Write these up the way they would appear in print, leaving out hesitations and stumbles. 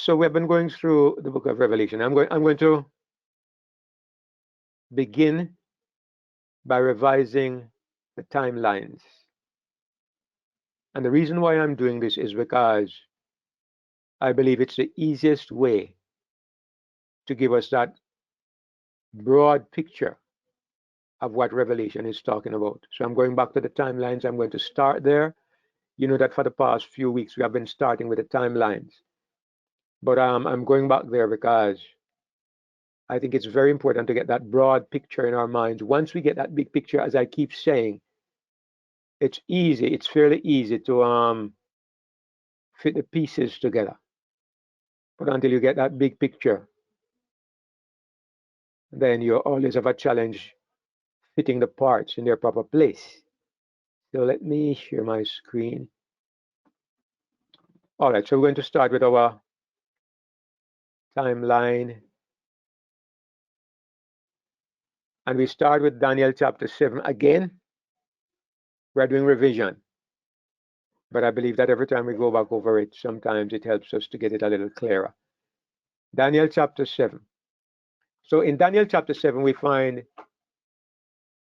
So we've been going through the book of Revelation. I'm going to begin by revising the timelines. And the reason why I'm doing this is because I believe it's the easiest way to give us that broad picture of what Revelation is talking about. So I'm going back to the timelines. I'm going to start there. You know that for the past few weeks we have been starting with the timelines. But I'm going back there because I think it's very important to get that broad picture in our minds. Once we get that big picture, as I keep saying, it's fairly easy to fit the pieces together. But until you get that big picture, then you always have a challenge fitting the parts in their proper place. So let me share my screen. All right, so we're going to start with our timeline. And we start with Daniel chapter 7 again. We're doing revision. But I believe that every time we go back over it, sometimes it helps us to get it a little clearer. Daniel chapter 7. So in Daniel chapter 7, we find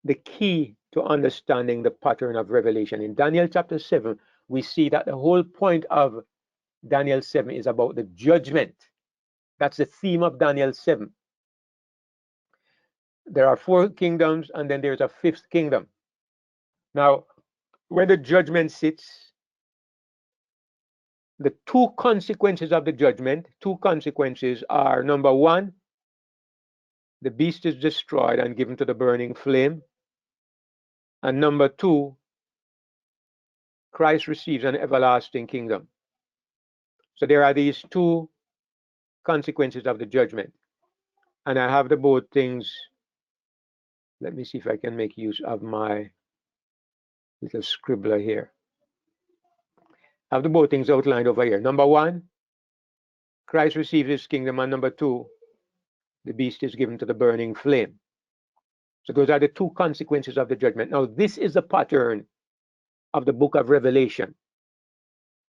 the key to understanding the pattern of revelation. In Daniel chapter 7, we see that the whole point of Daniel 7 is about the judgment. That's the theme of Daniel 7. There are 4 kingdoms, and then there's a 5th kingdom. Now, when the judgment sits, the 2 consequences of the judgment, 2 consequences are, number 1, the beast is destroyed and given to the burning flame. And number 2, Christ receives an everlasting kingdom. So there are these 2 consequences of the judgment. And I have the both things. Let me see if I can make use of my little scribbler here. I have the both things outlined over here. Number 1, Christ receives his kingdom. And number 2, the beast is given to the burning flame. So those are the 2 consequences of the judgment. Now, this is the pattern of the book of Revelation.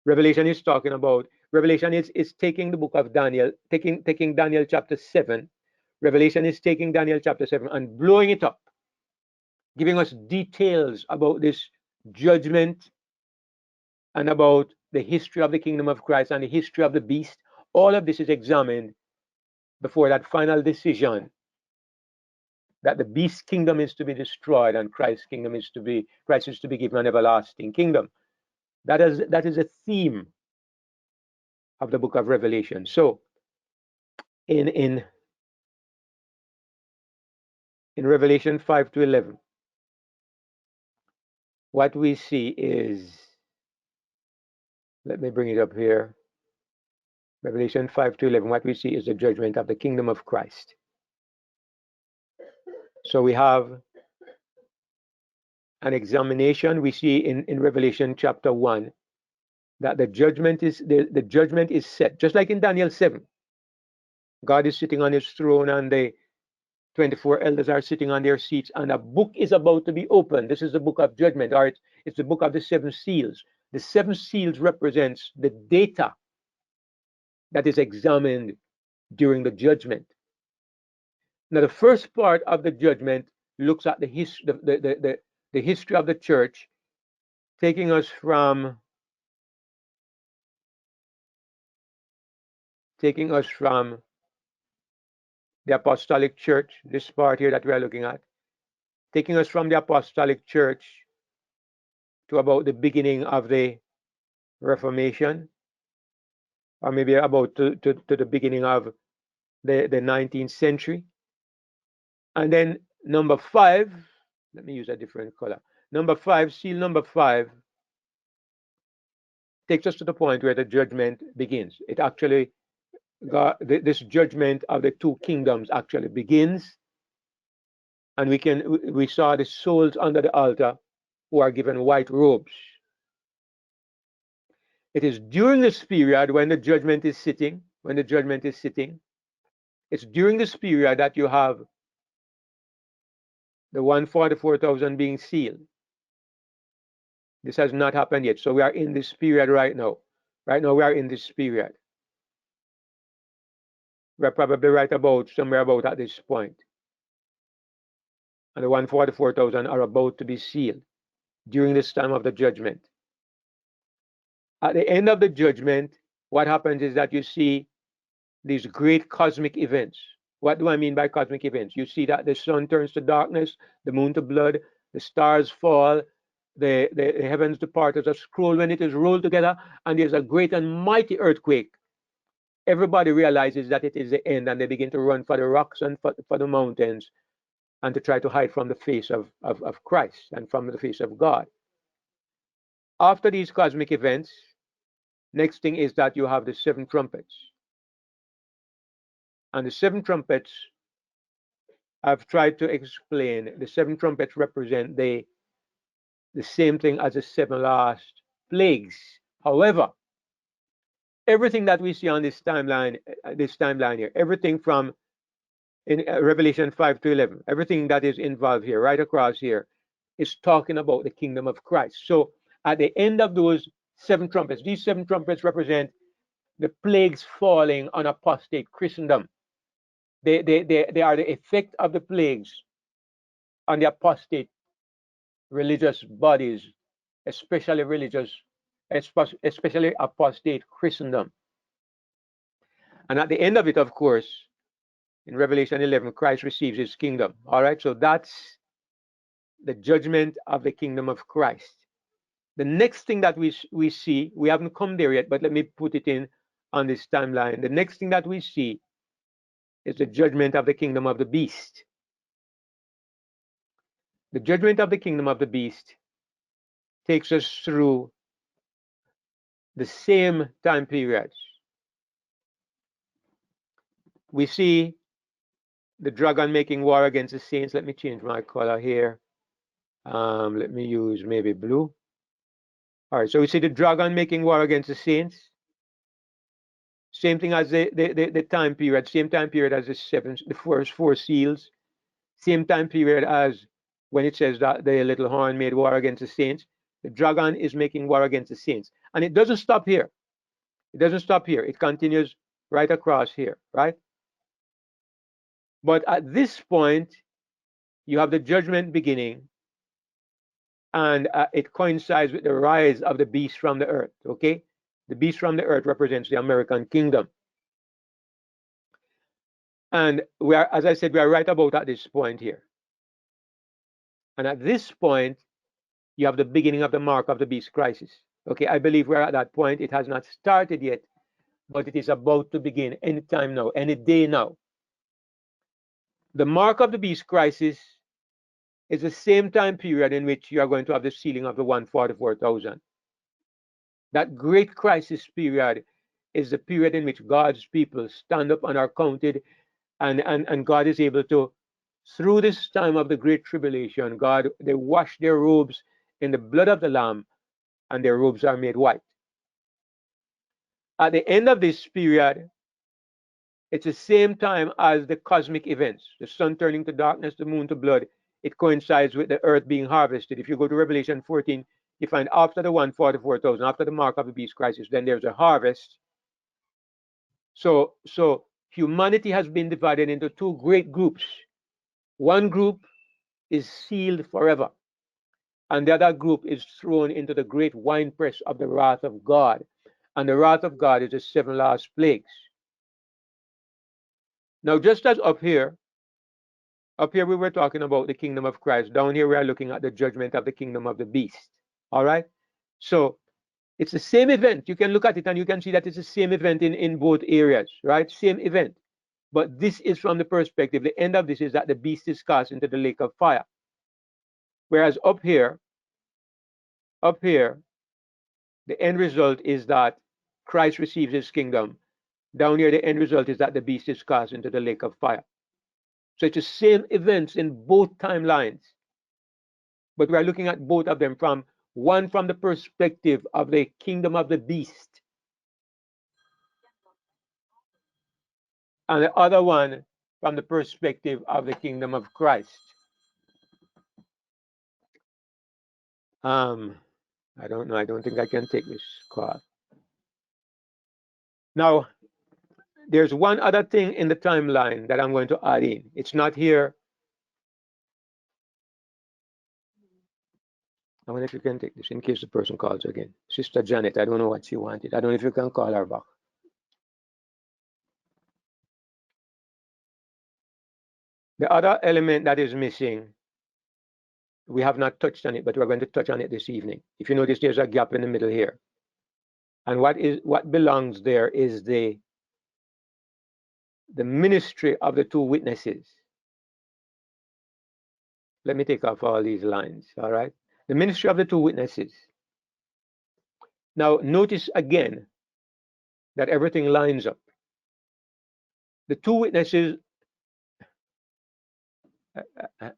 Revelation is talking about, Revelation is taking the book of Daniel, taking Daniel chapter 7. Revelation is taking Daniel chapter 7 and blowing it up, giving us details about this judgment and about the history of the kingdom of Christ and the history of the beast. All of this is examined before that final decision that the beast kingdom is to be destroyed and Christ is to be given an everlasting kingdom. That is a theme of the book of Revelation. So in Revelation 5 to 11, what we see is, let me bring it up here. Revelation 5 to 11, what we see is the judgment of the kingdom of Christ. So we have an examination. We see in Revelation chapter 1 that the judgment is set, just like in Daniel 7. God is sitting on his throne and the 24 elders are sitting on their seats, and a book is about to be opened. This is the book of judgment, or it's the book of the 7 seals. The 7 seals represents the data that is examined during the judgment. Now, the first part of the judgment looks at the history of the church, taking us from the apostolic church, this part here that we are looking at, taking us from the apostolic church to about the beginning of the Reformation, or maybe about to the beginning of the 19th century. And then number 5, let me use a different color. Number 5, seal number 5, takes us to the point where the judgment begins. It actually, this judgment of the 2 kingdoms actually begins. And we saw the souls under the altar who are given white robes. It is during this period when the judgment is sitting, it's during this period that you have the 144,000 being sealed. This has not happened yet. So we are in this period right now. Right now we are in this period. We're probably right about somewhere about at this point. And the 144,000 are about to be sealed during this time of the judgment. At the end of the judgment, what happens is that you see these great cosmic events. What do I mean by cosmic events? You see that the sun turns to darkness, the moon to blood, the stars fall, the heavens depart as a scroll when it is rolled together, and there's a great and mighty earthquake. Everybody realizes that it is the end, and they begin to run for the rocks and for the mountains and to try to hide from the face of Christ and from the face of God. After these cosmic events, next thing is that you have the seven trumpets. And the seven trumpets, I've tried to explain, the seven trumpets represent the same thing as the seven last plagues. However, everything that we see on this timeline here, everything from in Revelation 5 to 11, everything that is involved here, right across here, is talking about the kingdom of Christ. So at the end of those seven trumpets, these seven trumpets represent the plagues falling on apostate Christendom. They are the effect of the plagues on the apostate religious bodies, especially especially apostate Christendom. And at the end of it, of course, in Revelation 11, Christ receives his kingdom. All right, so that's the judgment of the kingdom of Christ. The next thing that we see, we haven't come there yet, but let me put it in on this timeline. The next thing that we see is the judgment of the kingdom of the beast. The judgment of the kingdom of the beast takes us through the same time periods. We see the dragon making war against the saints. Let me change my color here. Let me use maybe blue. All right, so we see the dragon making war against the saints. Same thing as the time period, same time period as the first four seals. Same time period as when it says that the little horn made war against the saints. The dragon is making war against the saints. And it doesn't stop here. It doesn't stop here. It continues right across here, right? But at this point, you have the judgment beginning, and it coincides with the rise of the beast from the earth, okay? The beast from the earth represents the American kingdom. And we are, as I said, we are right about at this point here. And at this point, you have the beginning of the mark of the beast crisis. Okay, I believe we're at that point. It has not started yet, but it is about to begin any time now, any day now. The mark of the beast crisis is the same time period in which you are going to have the sealing of the 144,000. That great crisis period is the period in which God's people stand up and are counted, and God is able to, through this time of the great tribulation, they wash their robes in the blood of the Lamb, and their robes are made white. At the end of this period, it's the same time as the cosmic events, the sun turning to darkness, the moon to blood. It coincides with the earth being harvested. If you go to Revelation 14, you find after the 144,000, after the mark of the beast crisis, then there's a harvest. So humanity has been divided into two great groups. One group is sealed forever, and the other group is thrown into the great winepress of the wrath of God. And the wrath of God is the seven last plagues. Now, just as up here we were talking about the kingdom of Christ. Down here we are looking at the judgment of the kingdom of the beast. All right? So it's the same event. You can look at it and you can see that it's the same event in both areas, right? Same event. But this is from the perspective, the end of this is that the beast is cast into the lake of fire. Whereas up here, the end result is that Christ receives his kingdom. Down here, the end result is that the beast is cast into the lake of fire. So it's the same events in both timelines. But we are looking at both of them from the perspective of the kingdom of the beast, and the other one from the perspective of the kingdom of Christ. I don't know. I don't think I can take this call. Now, there's one other thing in the timeline that I'm going to add in. It's not here. I wonder if you can take this in case the person calls again. Sister Janet, I don't know what she wanted. I don't know if you can call her back. The other element that is missing, we have not touched on it, but we're going to touch on it this evening. If you notice, there's a gap in the middle here. And what belongs there is the ministry of the two witnesses. Let me take off all these lines, all right? The ministry of the two witnesses. Now, notice again that everything lines up. The two witnesses,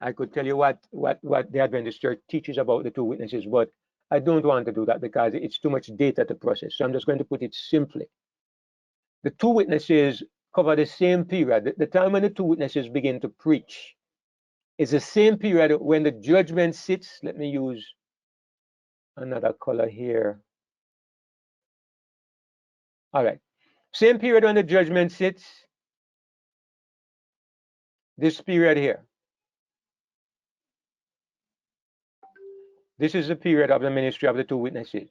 I could tell you what the Adventist Church teaches about the two witnesses, but I don't want to do that because it's too much data to process. So I'm just going to put it simply. The two witnesses cover the same period. The time when the two witnesses begin to preach is the same period when the judgment sits. Let me use another color here. All right. Same period when the judgment sits. This period here. This is the period of the ministry of the two witnesses.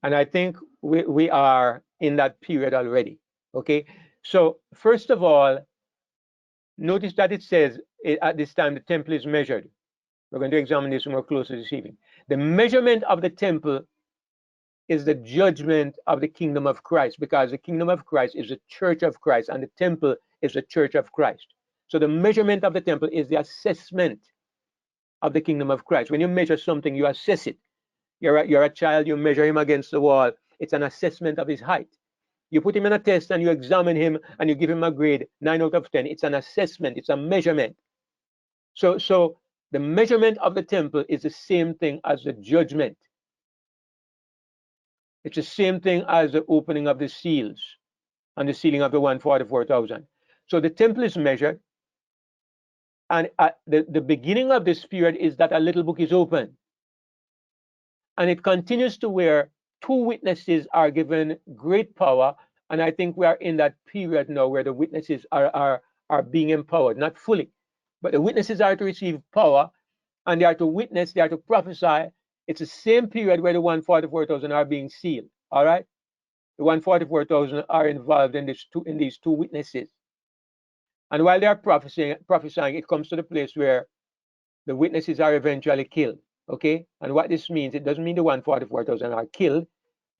And I think we are in that period already. Okay. So first of all, notice that it says at this time the temple is measured. We're going to examine this more closely this evening. The measurement of the temple is the judgment of the kingdom of Christ, because the kingdom of Christ is the church of Christ and the temple is the church of Christ. So the measurement of the temple is the assessment of the kingdom of Christ. When you measure something, you assess it. You're a child, you measure him against the wall. It's an assessment of his height. You put him in a test and you examine him and you give him a grade 9 out of 10. It's an assessment, it's a measurement. So the measurement of the temple is the same thing as the judgment. It's the same thing as the opening of the seals and the sealing of the 144,000. So the temple is measured, and at the beginning of this period is that a little book is open. And it continues to where two witnesses are given great power. And I think we are in that period now where the witnesses are being empowered, not fully, but the witnesses are to receive power and they are to witness, they are to prophesy. It's the same period where the 144,000 are being sealed. All right. The 144,000 are involved in these two witnesses. And while they are prophesying, it comes to the place where the witnesses are eventually killed. Okay, and what this means, it doesn't mean the 144,000 are killed.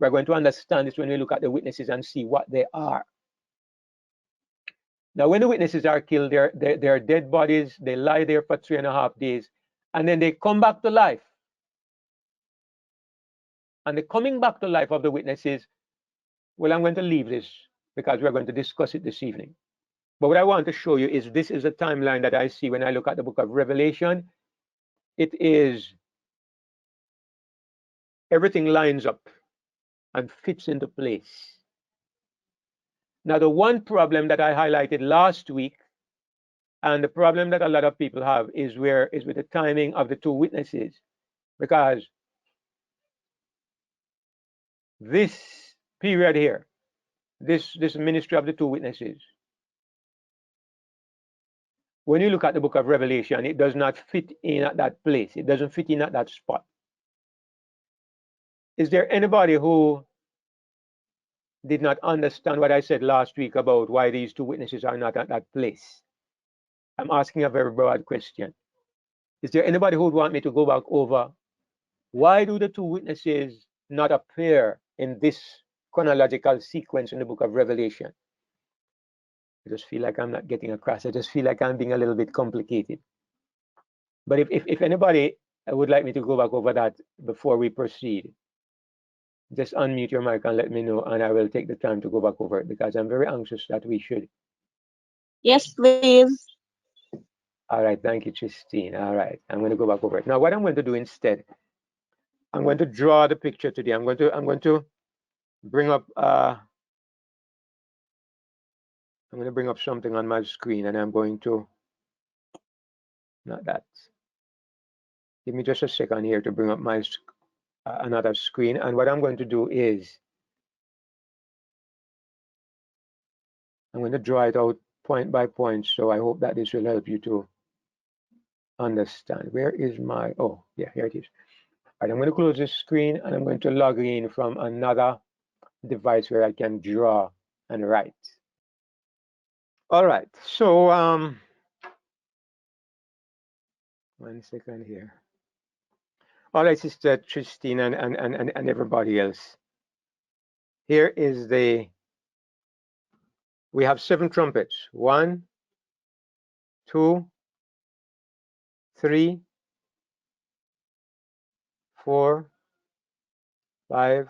We're going to understand this when we look at the witnesses and see what they are. Now, when the witnesses are killed, they're dead bodies. They lie there for 3.5 days, and then they come back to life. And the coming back to life of the witnesses, well, I'm going to leave this because we're going to discuss it this evening. But what I want to show you is this is a timeline that I see when I look at the book of Revelation. It is everything lines up and fits into place. Now, the one problem that I highlighted last week, and the problem that a lot of people have, is with the timing of the two witnesses, because this period here, this ministry of the two witnesses, when you look at the book of Revelation, it does not fit in at that place. It doesn't fit in at that spot. Is there anybody who did not understand what I said last week about why these two witnesses are not at that place? I'm asking a very broad question. Is there anybody who would want me to go back over why do the two witnesses not appear in this chronological sequence in the book of Revelation? I just feel like I'm not getting across. I just feel like I'm being a little bit complicated. But if anybody would like me to go back over that before we proceed, just unmute your mic and let me know, and I will take the time to go back over it because I'm very anxious that we should. Yes, please. All right, thank you, Christine. All right, I'm going to go back over it. Now, what I'm going to do instead, I'm going to draw the picture today. I'm going to bring up I'm going to bring up something on my screen, and I'm going to not that. Give me just a second here to bring up my another screen, and what I'm going to do is I'm going to draw it out point by point, so I hope that this will help you to understand. Where is my, oh, yeah, here it is. All right, I'm going to close this screen and I'm going to log in from another device where I can draw and write. All right, so 1 second here. All right, Sister Christine and everybody else. Here is we have 7 trumpets. 1, 2, 3, 4, 5,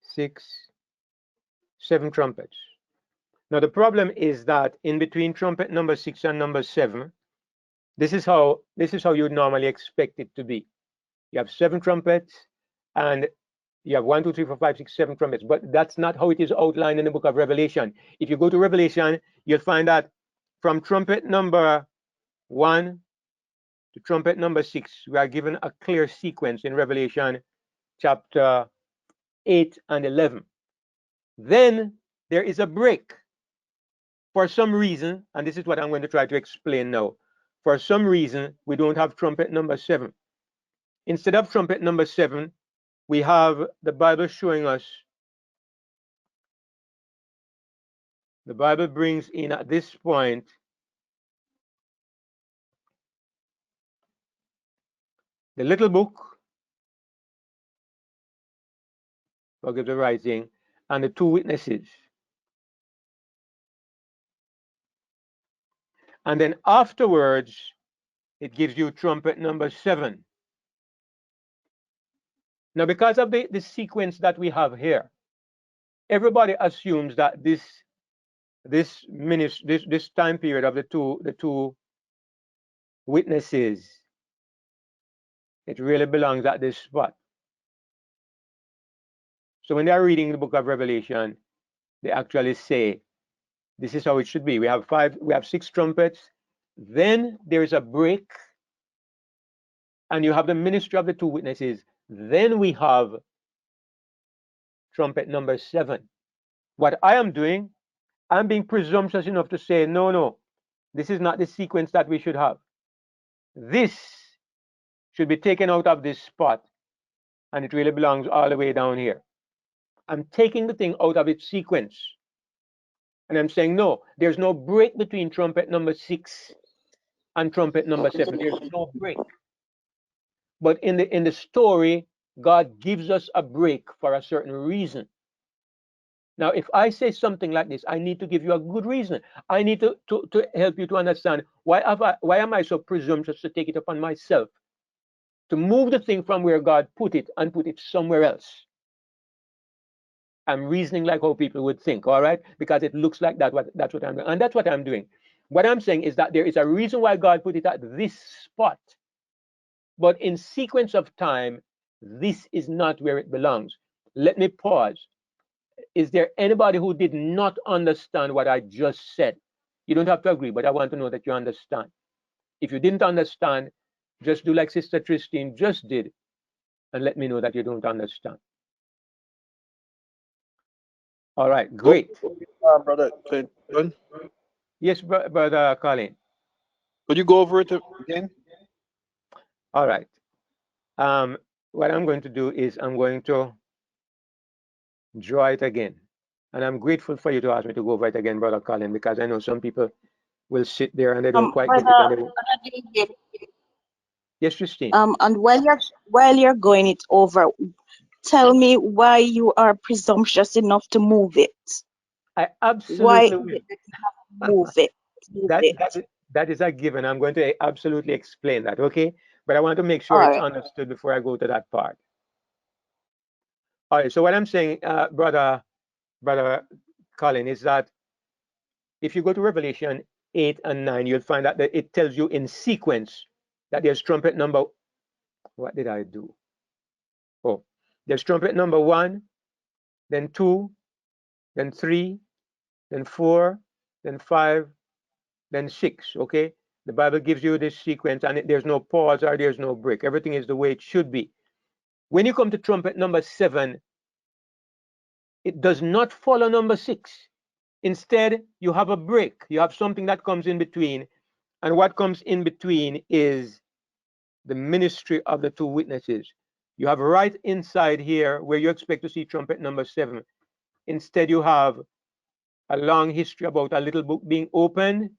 6, 7 trumpets. Now the problem is that in between trumpet number 6 and number 7, this is how you'd normally expect it to be. You have 7 trumpets and you have 1, 2, 3, 4, 5, 6, 7 trumpets, but that's not how it is outlined in the book of Revelation. If you go to Revelation, you'll find that from trumpet number 1 to trumpet number 6, we are given a clear sequence in Revelation chapter 8 and 11. Then there is a break. For some reason, and this is what I'm going to try to explain now. For some reason, we don't have trumpet number 7. Instead of trumpet number 7, we have the Bible showing us, the Bible brings in at this point the little book, forgive the writing, and the 2 witnesses. And then afterwards, it gives you trumpet number 7. Now, because of the sequence that we have here, everybody assumes that this time period of the two witnesses, it really belongs at this spot. So when they are reading the book of Revelation, they actually say, this is how it should be. We have 6 trumpets, then there is a break, and you have the ministry of the 2 witnesses. Then we have trumpet number 7. What I am doing, I'm being presumptuous enough to say, no, this is not the sequence that we should have. This should be taken out of this spot, and it really belongs all the way down here. I'm taking the thing out of its sequence. And I'm saying, no, there's no break between trumpet number 6 and trumpet number 7. There's no break. But in the story, God gives us a break for a certain reason. Now, if I say something like this, I need to give you a good reason. I need to help you to understand why am I so presumptuous to take it upon myself to move the thing from where God put it and put it somewhere else. I'm reasoning like how people would think, all right? Because it looks like that's what I'm doing. And that's what I'm doing. What I'm saying is that there is a reason why God put it at this spot. But in sequence of time, this is not where it belongs. Let me pause. Is there anybody who did not understand what I just said? You don't have to agree, but I want to know that you understand. If you didn't understand, just do like Sister Christine just did and let me know that you don't understand. All right, great. Brother Clinton, Yes, Brother Colin. could you go over it again? All right. What I'm going to do is I'm going to draw it again. And I'm grateful for you to ask me to go over it again, Brother Colin, because I know some people will sit there and they don't quite get it. And Brother David, yes, Christine. and while you're going it over, tell me why you are presumptuous enough to move it. I Why absolutely is will. it that you have to move it? That is a given. I'm going to absolutely explain that, okay? But I want to make sure All it's right. understood before I go to that part. All right, so what I'm saying, Brother Colin, is that if you go to Revelation 8 and 9, you'll find that it tells you in sequence that there's trumpet number, what did I do? Oh, there's trumpet number 1, then 2, then 3, then 4, then 5, then 6, okay? The Bible gives you this sequence and there's no pause or there's no break. Everything is the way it should be. When you come to trumpet number 7, it does not follow number 6. Instead, you have a break. You have something that comes in between. And what comes in between is the ministry of the 2 witnesses. You have right inside here where you expect to see trumpet number 7. Instead, you have a long history about a little book being opened.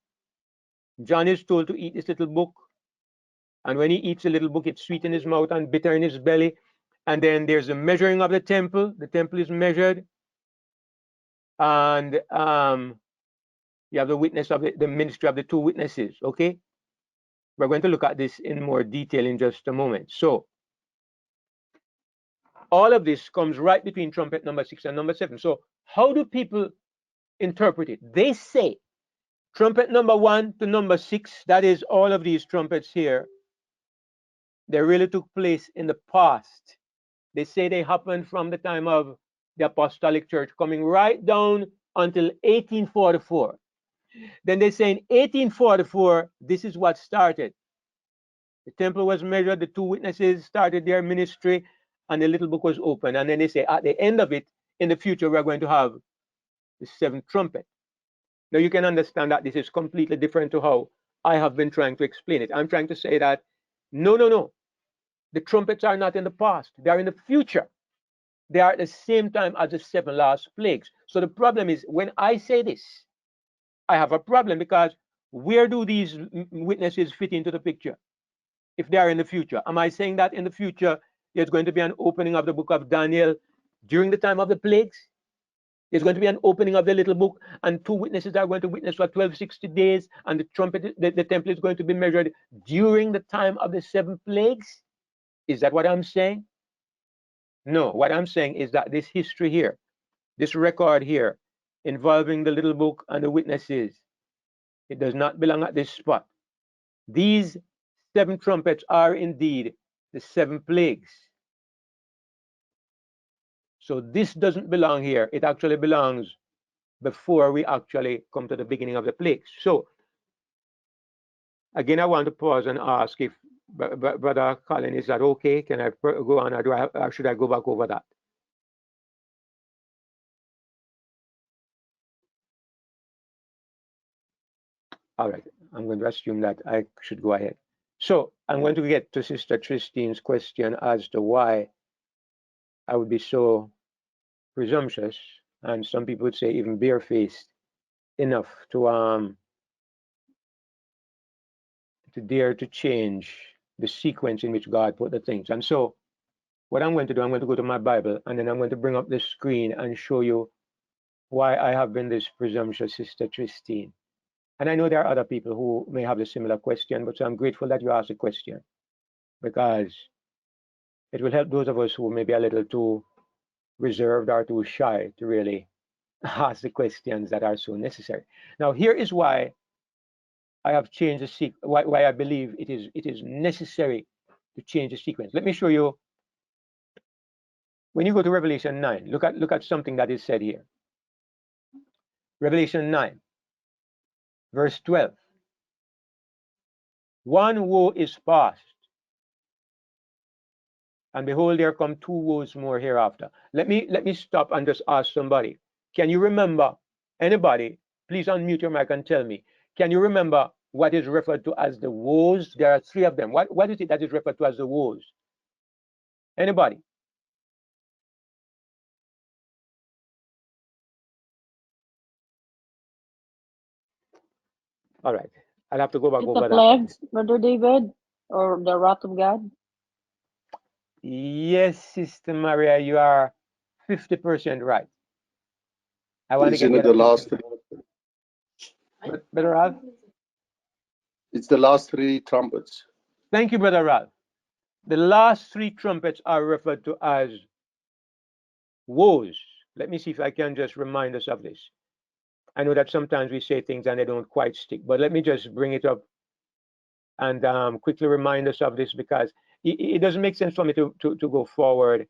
John is told to eat this little book. And when he eats a little book, it's sweet in his mouth and bitter in his belly. And then there's a measuring of the temple. The temple is measured. And you have the witness of the ministry of the 2 witnesses. Okay? We're going to look at this in more detail in just a moment. So all of this comes right between trumpet number 6 and number 7. So how do people interpret it? They say trumpet number 1 to number 6, that is all of these trumpets here, they really took place in the past. They say they happened from the time of the Apostolic Church coming right down until 1844. Then they say in 1844, this is what started. The temple was measured, the 2 witnesses started their ministry, and the little book was open. And then they say at the end of it, in the future, we're going to have the 7th trumpet. Now you can understand that this is completely different to how I have been trying to explain it. I'm trying to say that, no. The trumpets are not in the past. They are in the future. They are at the same time as the 7 last plagues. So the problem is, when I say this, I have a problem, because where do these witnesses fit into the picture if they are in the future? Am I saying that in the future there's going to be an opening of the book of Daniel during the time of the plagues? There's going to be an opening of the little book, and 2 witnesses are going to witness for 1260 days, and the trumpet, the temple is going to be measured during the time of the 7 plagues? Is that what I'm saying? No, what I'm saying is that this history here, this record here, involving the little book and the witnesses, it does not belong at this spot. These 7 trumpets are indeed the 7 plagues. So this doesn't belong here. It actually belongs before we actually come to the beginning of the plagues. So again, I want to pause and ask if Brother Colin, is that okay? Can I go on, or should I go back over that? All right, I'm going to assume that I should go ahead. So I'm going to get to Sister Tristine's question as to why I would be so presumptuous, and some people would say even barefaced enough to dare to change the sequence in which God put the things. And so what I'm going to do, I'm going to go to my Bible, and then I'm going to bring up the screen and show you why I have been this presumptuous, Sister Tristine. And I know there are other people who may have a similar question, but so I'm grateful that you asked the question, because it will help those of us who may be a little too reserved or too shy to really ask the questions that are so necessary. Now, here is why I have changed the sequence, why I believe it is necessary to change the sequence. Let me show you. When you go to Revelation 9, look at something that is said here. Revelation 9, verse 12. One woe is past, and behold, there come 2 woes more hereafter. Let me stop and just ask somebody. Can you remember, anybody, please unmute your mic and tell me, can you remember what is referred to as the woes? There are 3 of them. What is it that is referred to as the woes? Anybody? All right. I'll have to go back It's the over that. plagues, Brother David, or the wrath of God. Yes, Sister Maria, you are 50% right. I want to Isn't get it the last 3? Brother Ralph? It's the last 3 trumpets. Thank you, Brother Ralph. The last 3 trumpets are referred to as woes. Let me see if I can just remind us of this. I know that sometimes we say things and they don't quite stick, but let me just bring it up and quickly remind us of this, because it doesn't make sense for me to go forward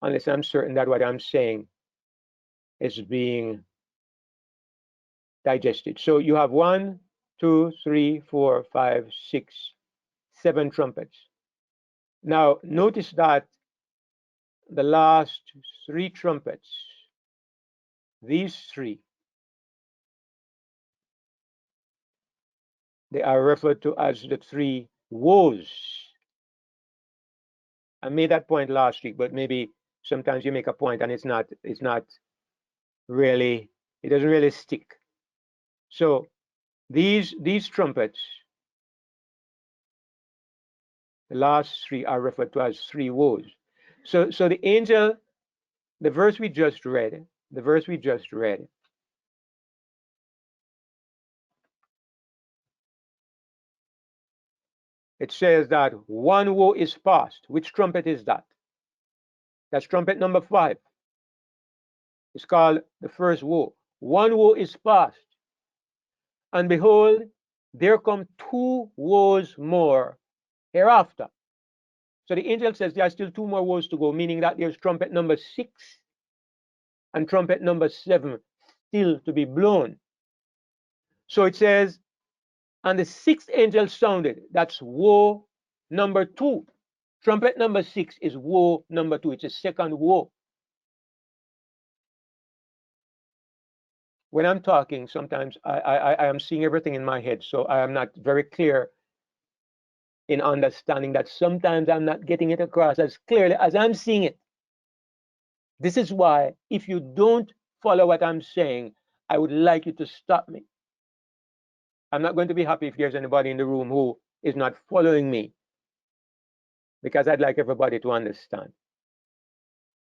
unless I'm certain that what I'm saying is being digested. So you have 1, 2, 3, 4, 5, 6, 7 trumpets. Now notice that the last 3 trumpets these three, they are referred to as the three woes. I made that point last week, but maybe sometimes you make a point and it's not really, it doesn't really stick. So these trumpets, the last three are referred to as three woes. So the angel, the verse we just read, it says that one woe is past. Which trumpet is that? That's trumpet number 5. It's called the first woe. One woe is past. And behold, there come 2 woes more hereafter. So the angel says there are still 2 more woes to go, meaning that there's trumpet number 6 and trumpet number 7 still to be blown. So it says, and the 6th angel sounded. That's woe number 2. Trumpet number 6 is woe number 2. It's a second woe. When I'm talking, sometimes I am seeing everything in my head, so I am not very clear in understanding that sometimes I'm not getting it across as clearly as I'm seeing it. This is why, if you don't follow what I'm saying, I would like you to stop me. I'm not going to be happy if there's anybody in the room who is not following me, because I'd like everybody to understand.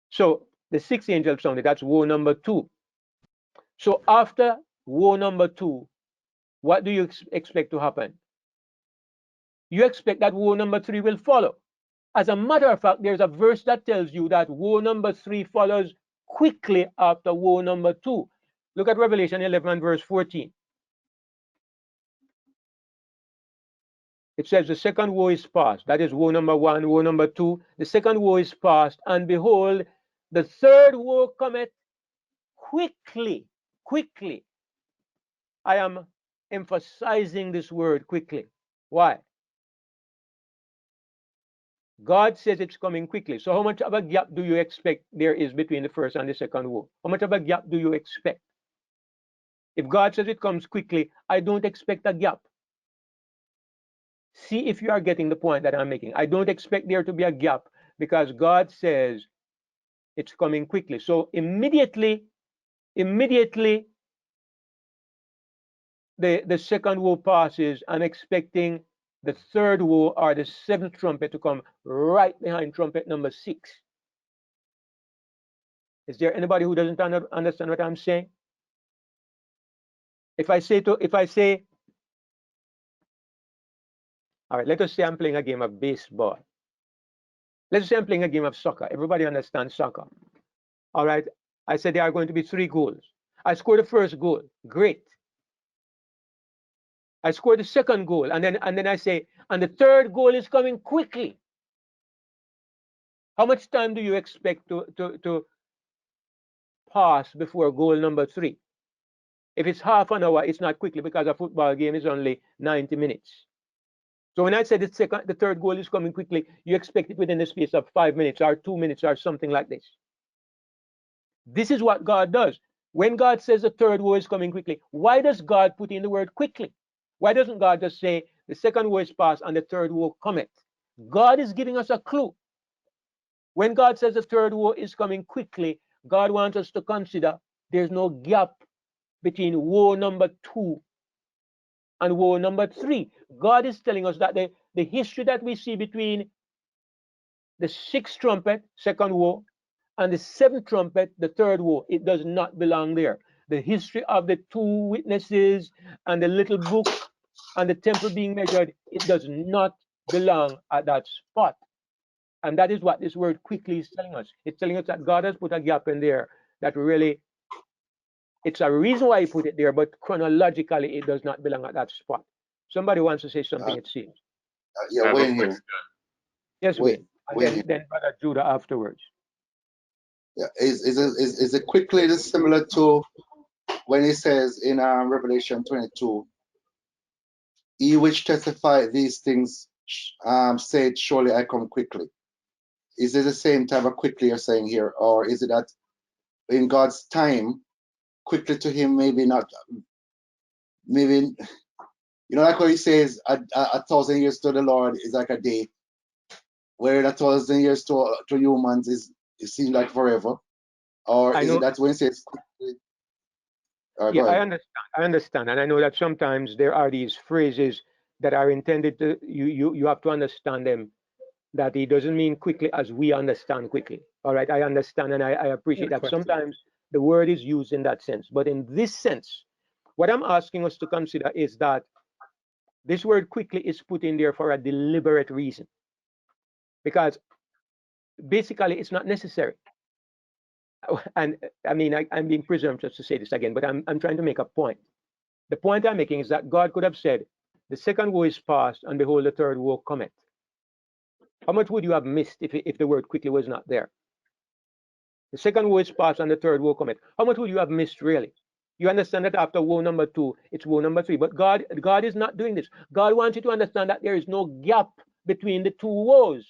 So the 6th angel sounded, that's woe number 2. So after woe number 2, what do you expect to happen? You expect that woe number 3 will follow. As a matter of fact, there's a verse that tells you that woe number 3 follows quickly after woe number 2. Look at Revelation 11 verse 14. It says the second woe is past. That is woe number 1, woe number 2. The second woe is past, and behold, the third woe cometh quickly. Quickly. I am emphasizing this word quickly. Why? God says it's coming quickly. So how much of a gap do you expect there is between the first and the second woe? How much of a gap do you expect? If God says it comes quickly, I don't expect a gap. See if you are getting the point that I'm making. I don't expect there to be a gap because God says it's coming quickly. So immediately the second woe passes, I'm expecting the third woe or the 7th trumpet to come right behind trumpet number 6. Is there anybody who doesn't understand what I'm saying? If I say, all right, let us say I'm playing a game of baseball. Let's say I'm playing a game of soccer. Everybody understands soccer. All right, I said there are going to be 3 goals. I scored the first goal, great. I scored the second goal, and then I say, and the third goal is coming quickly. How much time do you expect to pass before goal number 3? If it's half an hour, it's not quickly because a football game is only 90 minutes. So when I said the third goal is coming quickly, you expect it within the space of 5 minutes or 2 minutes or something like this. This is what God does. When God says the third woe is coming quickly, why does God put in the word quickly? Why doesn't God just say the second woe is past and the third woe cometh? God is giving us a clue. When God says the third woe is coming quickly, God wants us to consider there's no gap between woe number 2 and woe number 3. God is telling us that the history that we see between the 6th trumpet, second woe, and the 7th trumpet, the third woe, it does not belong there. The history of the 2 witnesses and the little book and the temple being measured, it does not belong at that spot. And that is what this word quickly is telling us. It's telling us that God has put a gap in there that really, it's a reason why he put it there, but chronologically, it does not belong at that spot. Somebody wants to say something, it seems. Yeah, Wayne here. Yes, Wayne. And then Brother Judah afterwards. Yeah, is it quickly similar to when he says in Revelation 22, he which testify these things said, surely I come quickly. Is it the same type of quickly you're saying here, or is it that in God's time quickly to him, maybe not, maybe, like what he says, a thousand years to the Lord is like a day, where a thousand years to humans it seems like forever. Or I is it know. that when he says quickly? Yeah, Go I ahead. understand. I understand, and I know that sometimes there are these phrases that are intended to you have to understand them. That it doesn't mean quickly as we understand quickly. All right, I understand, and I appreciate that. Question. Sometimes the word is used in that sense, but in this sense, what I'm asking us to consider is that this word quickly is put in there for a deliberate reason, because basically it's not necessary. And I mean, I'm being presumptuous to say this again, but I'm trying to make a point. The point I'm making is that God could have said, the second woe is past, and behold, the third woe cometh. How much would you have missed if the word quickly was not there? The second woe is past, and the third woe cometh. How much would you have missed, really? You understand that after woe number 2, it's woe number 3. But God is not doing this. God wants you to understand that there is no gap between the two woes.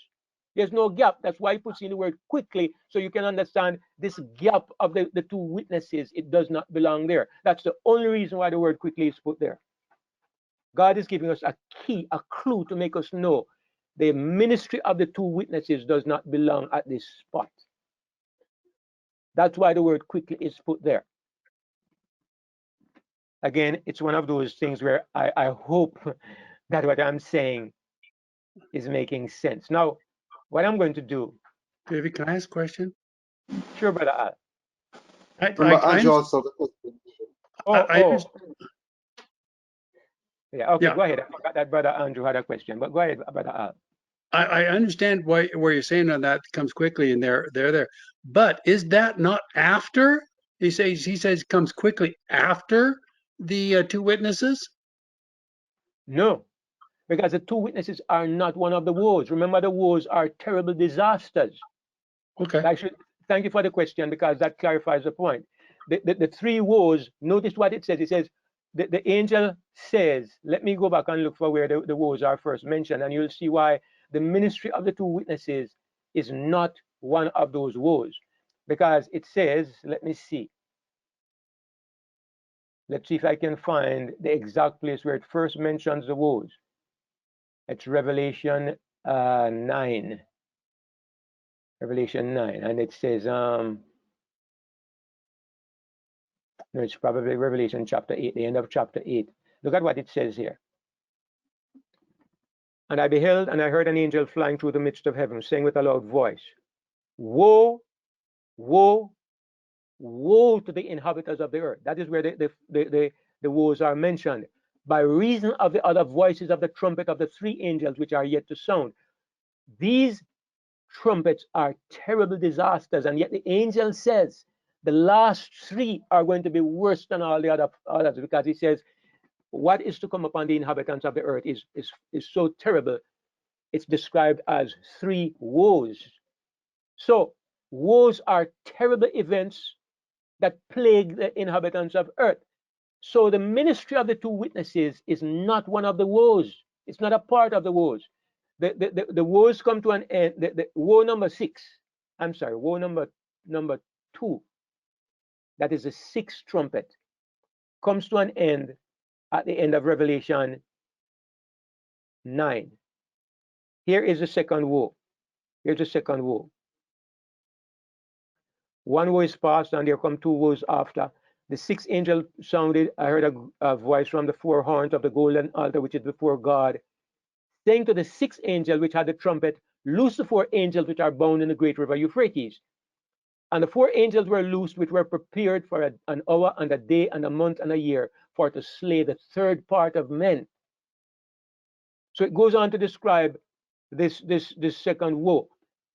There's no gap. That's why he puts in the word quickly, so you can understand this gap of the two witnesses. It does not belong there. That's the only reason why the word quickly is put there. God is giving us a key, a clue to make us know the ministry of the two witnesses does not belong at this spot. That's why the word quickly is put there. Again, it's one of those things where I hope that what I'm saying is making sense. Now, what I'm going to do. David, can I ask a question? Sure, brother Al. Remember, I Andrew understand. also. The question. Oh. Yeah, okay, Yeah, go ahead. I forgot that brother Andrew had a question, but go ahead, brother Al. I understand where you're saying on that comes quickly and they're there. But is that not after? He says comes quickly after the two witnesses? No, because the two witnesses are not one of the woes. Remember, the woes are terrible disasters. Okay. Thank you for the question, because that clarifies the point. The three woes, notice what it says. It says, the angel says, let me go back and look for where the woes are first mentioned, and you'll see why the ministry of the two witnesses is not one of those woes. Because it says, let me see. Let's see if I can find the exact place where it first mentions the woes. It's Revelation 9. Revelation 9, and it says, no, it's probably Revelation chapter 8, the end of chapter 8. Look at what it says here. And I beheld, and I heard an angel flying through the midst of heaven, saying with a loud voice, woe, woe, woe to the inhabitants of the earth. That is where the woes are mentioned. By reason of the other voices of the trumpet of the three angels which are yet to sound. These trumpets are terrible disasters, and yet the angel says the last three are going to be worse than all the others, because he says what is to come upon the inhabitants of the earth is so terrible. It's described as three woes. So woes are terrible events that plague the inhabitants of earth. So the ministry of the two witnesses is not one of the woes. It's not a part of the woes. The woes come to an end. The woe number 6. I'm sorry, woe number 2. That is the 6th trumpet. Comes to an end at the end of Revelation 9. Here is the second woe. Here's the second woe. One woe is past, and there come two woes after. The 6th angel sounded. I heard a voice from the 4 horns of the golden altar, which is before God, saying to the 6th angel which had the trumpet, loose the 4 angels which are bound in the great river Euphrates. And the 4 angels were loosed, which were prepared for an hour and a day and a month and a year, for to slay the third part of men. So it goes on to describe this second woe.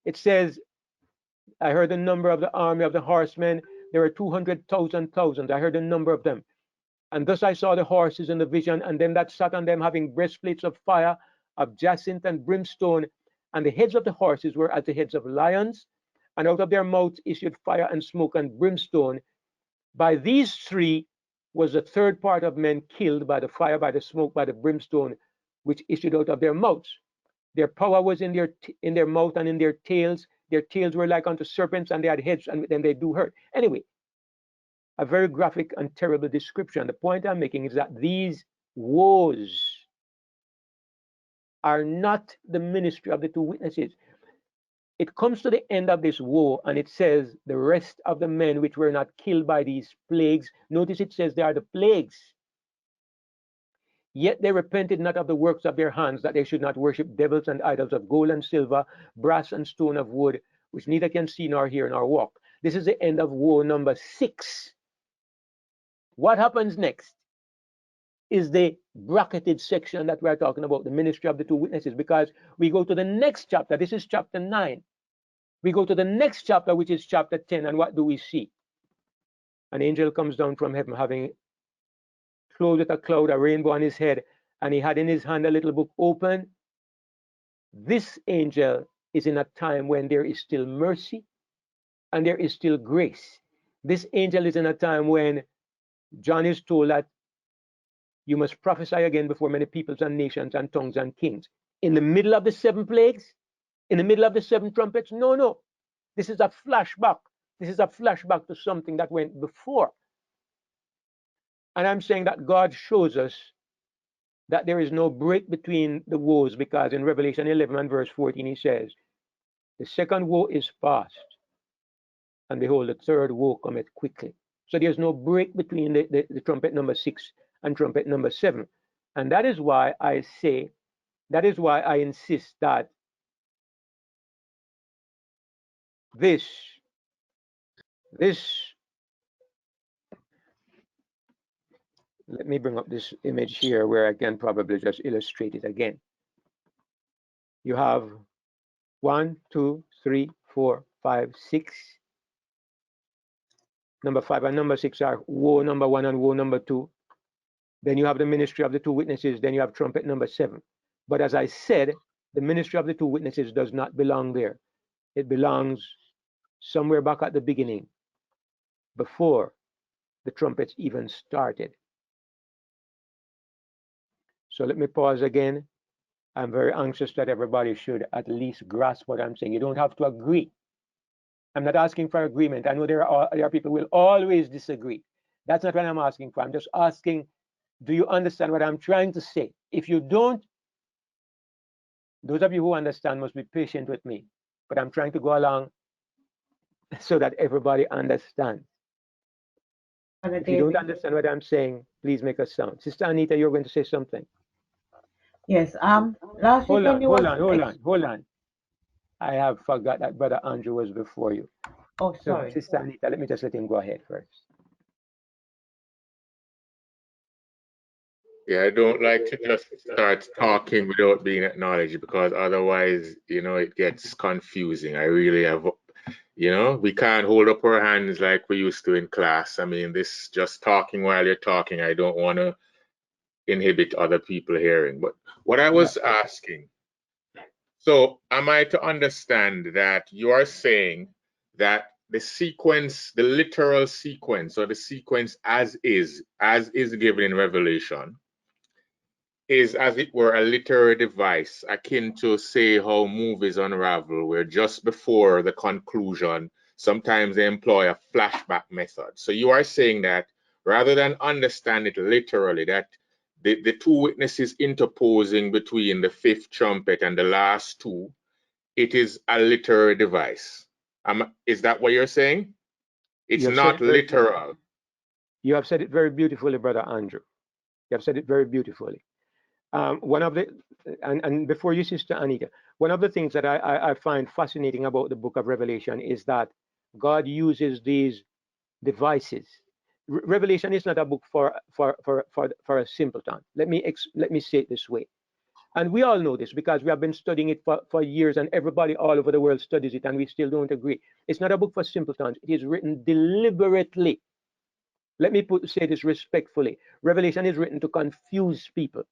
It says, I heard the number of the army of the horsemen. There were 200,000. I heard the number of them. And thus I saw the horses in the vision, and them that sat on them having breastplates of fire, of jacinth and brimstone, and the heads of the horses were as the heads of lions, and out of their mouths issued fire and smoke and brimstone. By these three was the third part of men killed by the fire, by the smoke, by the brimstone, which issued out of their mouths. Their power was in their mouth and in their tails. Their tails were like unto serpents, and they had heads, and then they do hurt. Anyway, a very graphic and terrible description. The point I'm making is that these woes are not the ministry of the two witnesses. It comes to the end of this woe, and it says, the rest of the men which were not killed by these plagues. Notice it says they are the plagues. Yet they repented not of the works of their hands, that they should not worship devils and idols of gold and silver, brass and stone of wood, which neither can see nor hear nor walk. This is the end of woe number 6. What happens next is the bracketed section that we're talking about, the ministry of the two witnesses, because we go to the next chapter. This is chapter 9. We go to the next chapter, which is chapter 10, and what do we see? An angel comes down from heaven, having clothed with a cloud, a rainbow on his head, and he had in his hand a little book open. This angel is in a time when there is still mercy and there is still grace. This angel is in a time when John is told that you must prophesy again before many peoples and nations and tongues and kings. In the middle of the 7 plagues, in the middle of the 7 trumpets, no. This is a flashback. This is a flashback to something that went before. And I'm saying that God shows us that there is no break between the woes, because in Revelation 11 and verse 14, he says, the second woe is past, and behold, the third woe cometh quickly. So there's no break between the trumpet number 6 and trumpet number 7. And that is why I say, that is why I insist that this, let me bring up this image here where I can probably just illustrate it again. You have 1, 2, 3, 4, 5, 6. Number 5 and number 6 are woe number 1 and woe number 2. Then you have the ministry of the two witnesses. Then you have trumpet number 7. But as I said, the ministry of the two witnesses does not belong there. It belongs somewhere back at the beginning, before the trumpets even started. So let me pause again. I'm very anxious that everybody should at least grasp what I'm saying. You don't have to agree. I'm not asking for agreement. I know there are people who will always disagree. That's not what I'm asking for. I'm just asking, do you understand what I'm trying to say? If you don't, those of you who understand must be patient with me. But I'm trying to go along so that everybody understands. If you don't understand what I'm saying, please make a sound. Sister Anita, you're going to say something. Yes. Last week Hold on. I have forgot that Brother Andrew was before you. Oh, sorry. So, Sister Anita, let me just let him go ahead first. Yeah, I don't like to just start talking without being acknowledged, because otherwise, it gets confusing. I really have, we can't hold up our hands like we used to in class. I mean, this just talking while you're talking, I don't want to inhibit other people hearing. But what I was asking, so am I to understand that you are saying that the sequence, the literal sequence, or the sequence as is given in Revelation, is as it were a literary device, akin to, say, how movies unravel, where just before the conclusion, sometimes they employ a flashback method. So you are saying that rather than understand it literally, that the two witnesses interposing between the 5th trumpet and the last 2, it is a literary device. Is that what you're saying? It's not literal. You have said it very beautifully, Brother Andrew. You have said it very beautifully. One of the, and before you, Sister Anita, one of the things that I find fascinating about the book of Revelation is that God uses these devices. Revelation is not a book for a simpleton. Let me say it this way. And we all know this because we have been studying it for years, and everybody all over the world studies it, and we still don't agree. It's not a book for simpletons. It is written deliberately. Let me say this respectfully. Revelation is written to confuse people.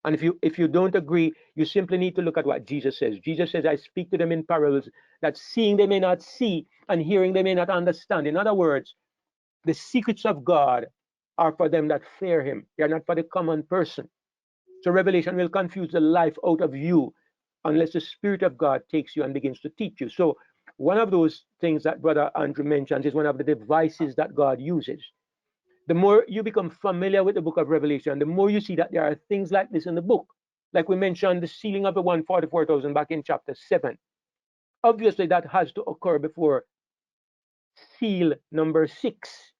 And if you don't agree, you simply need to look at what Jesus says. Jesus says, I speak to them in parables, that seeing they may not see, and hearing they may not understand. In other words, the secrets of God are for them that fear him. They are not for the common person. So Revelation will confuse the life out of you unless the Spirit of God takes you and begins to teach you. So one of those things that Brother Andrew mentions is one of the devices that God uses. The more you become familiar with the book of Revelation, the more you see that there are things like this in the book. Like we mentioned, the sealing of the 144,000 back in chapter 7. Obviously, that has to occur before seal number 6,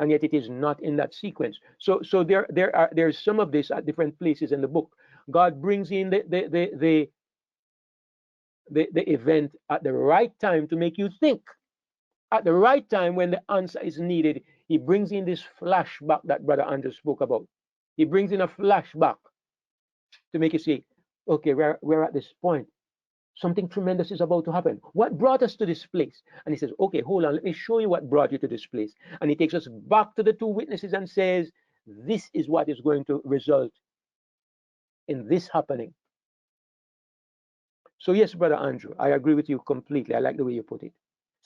and yet it is not in that sequence. So there's some of this at different places in the book. God brings in the event at the right time to make you think. At the right time, when the answer is needed, he brings in this flashback that Brother Andrew spoke about. He brings in a flashback to make you say, okay, we're at this point. Something tremendous is about to happen. What brought us to this place? And he says, okay, hold on, let me show you what brought you to this place. And he takes us back to the two witnesses and says, this is what is going to result in this happening. So yes, Brother Andrew, I agree with you completely. I like the way you put it.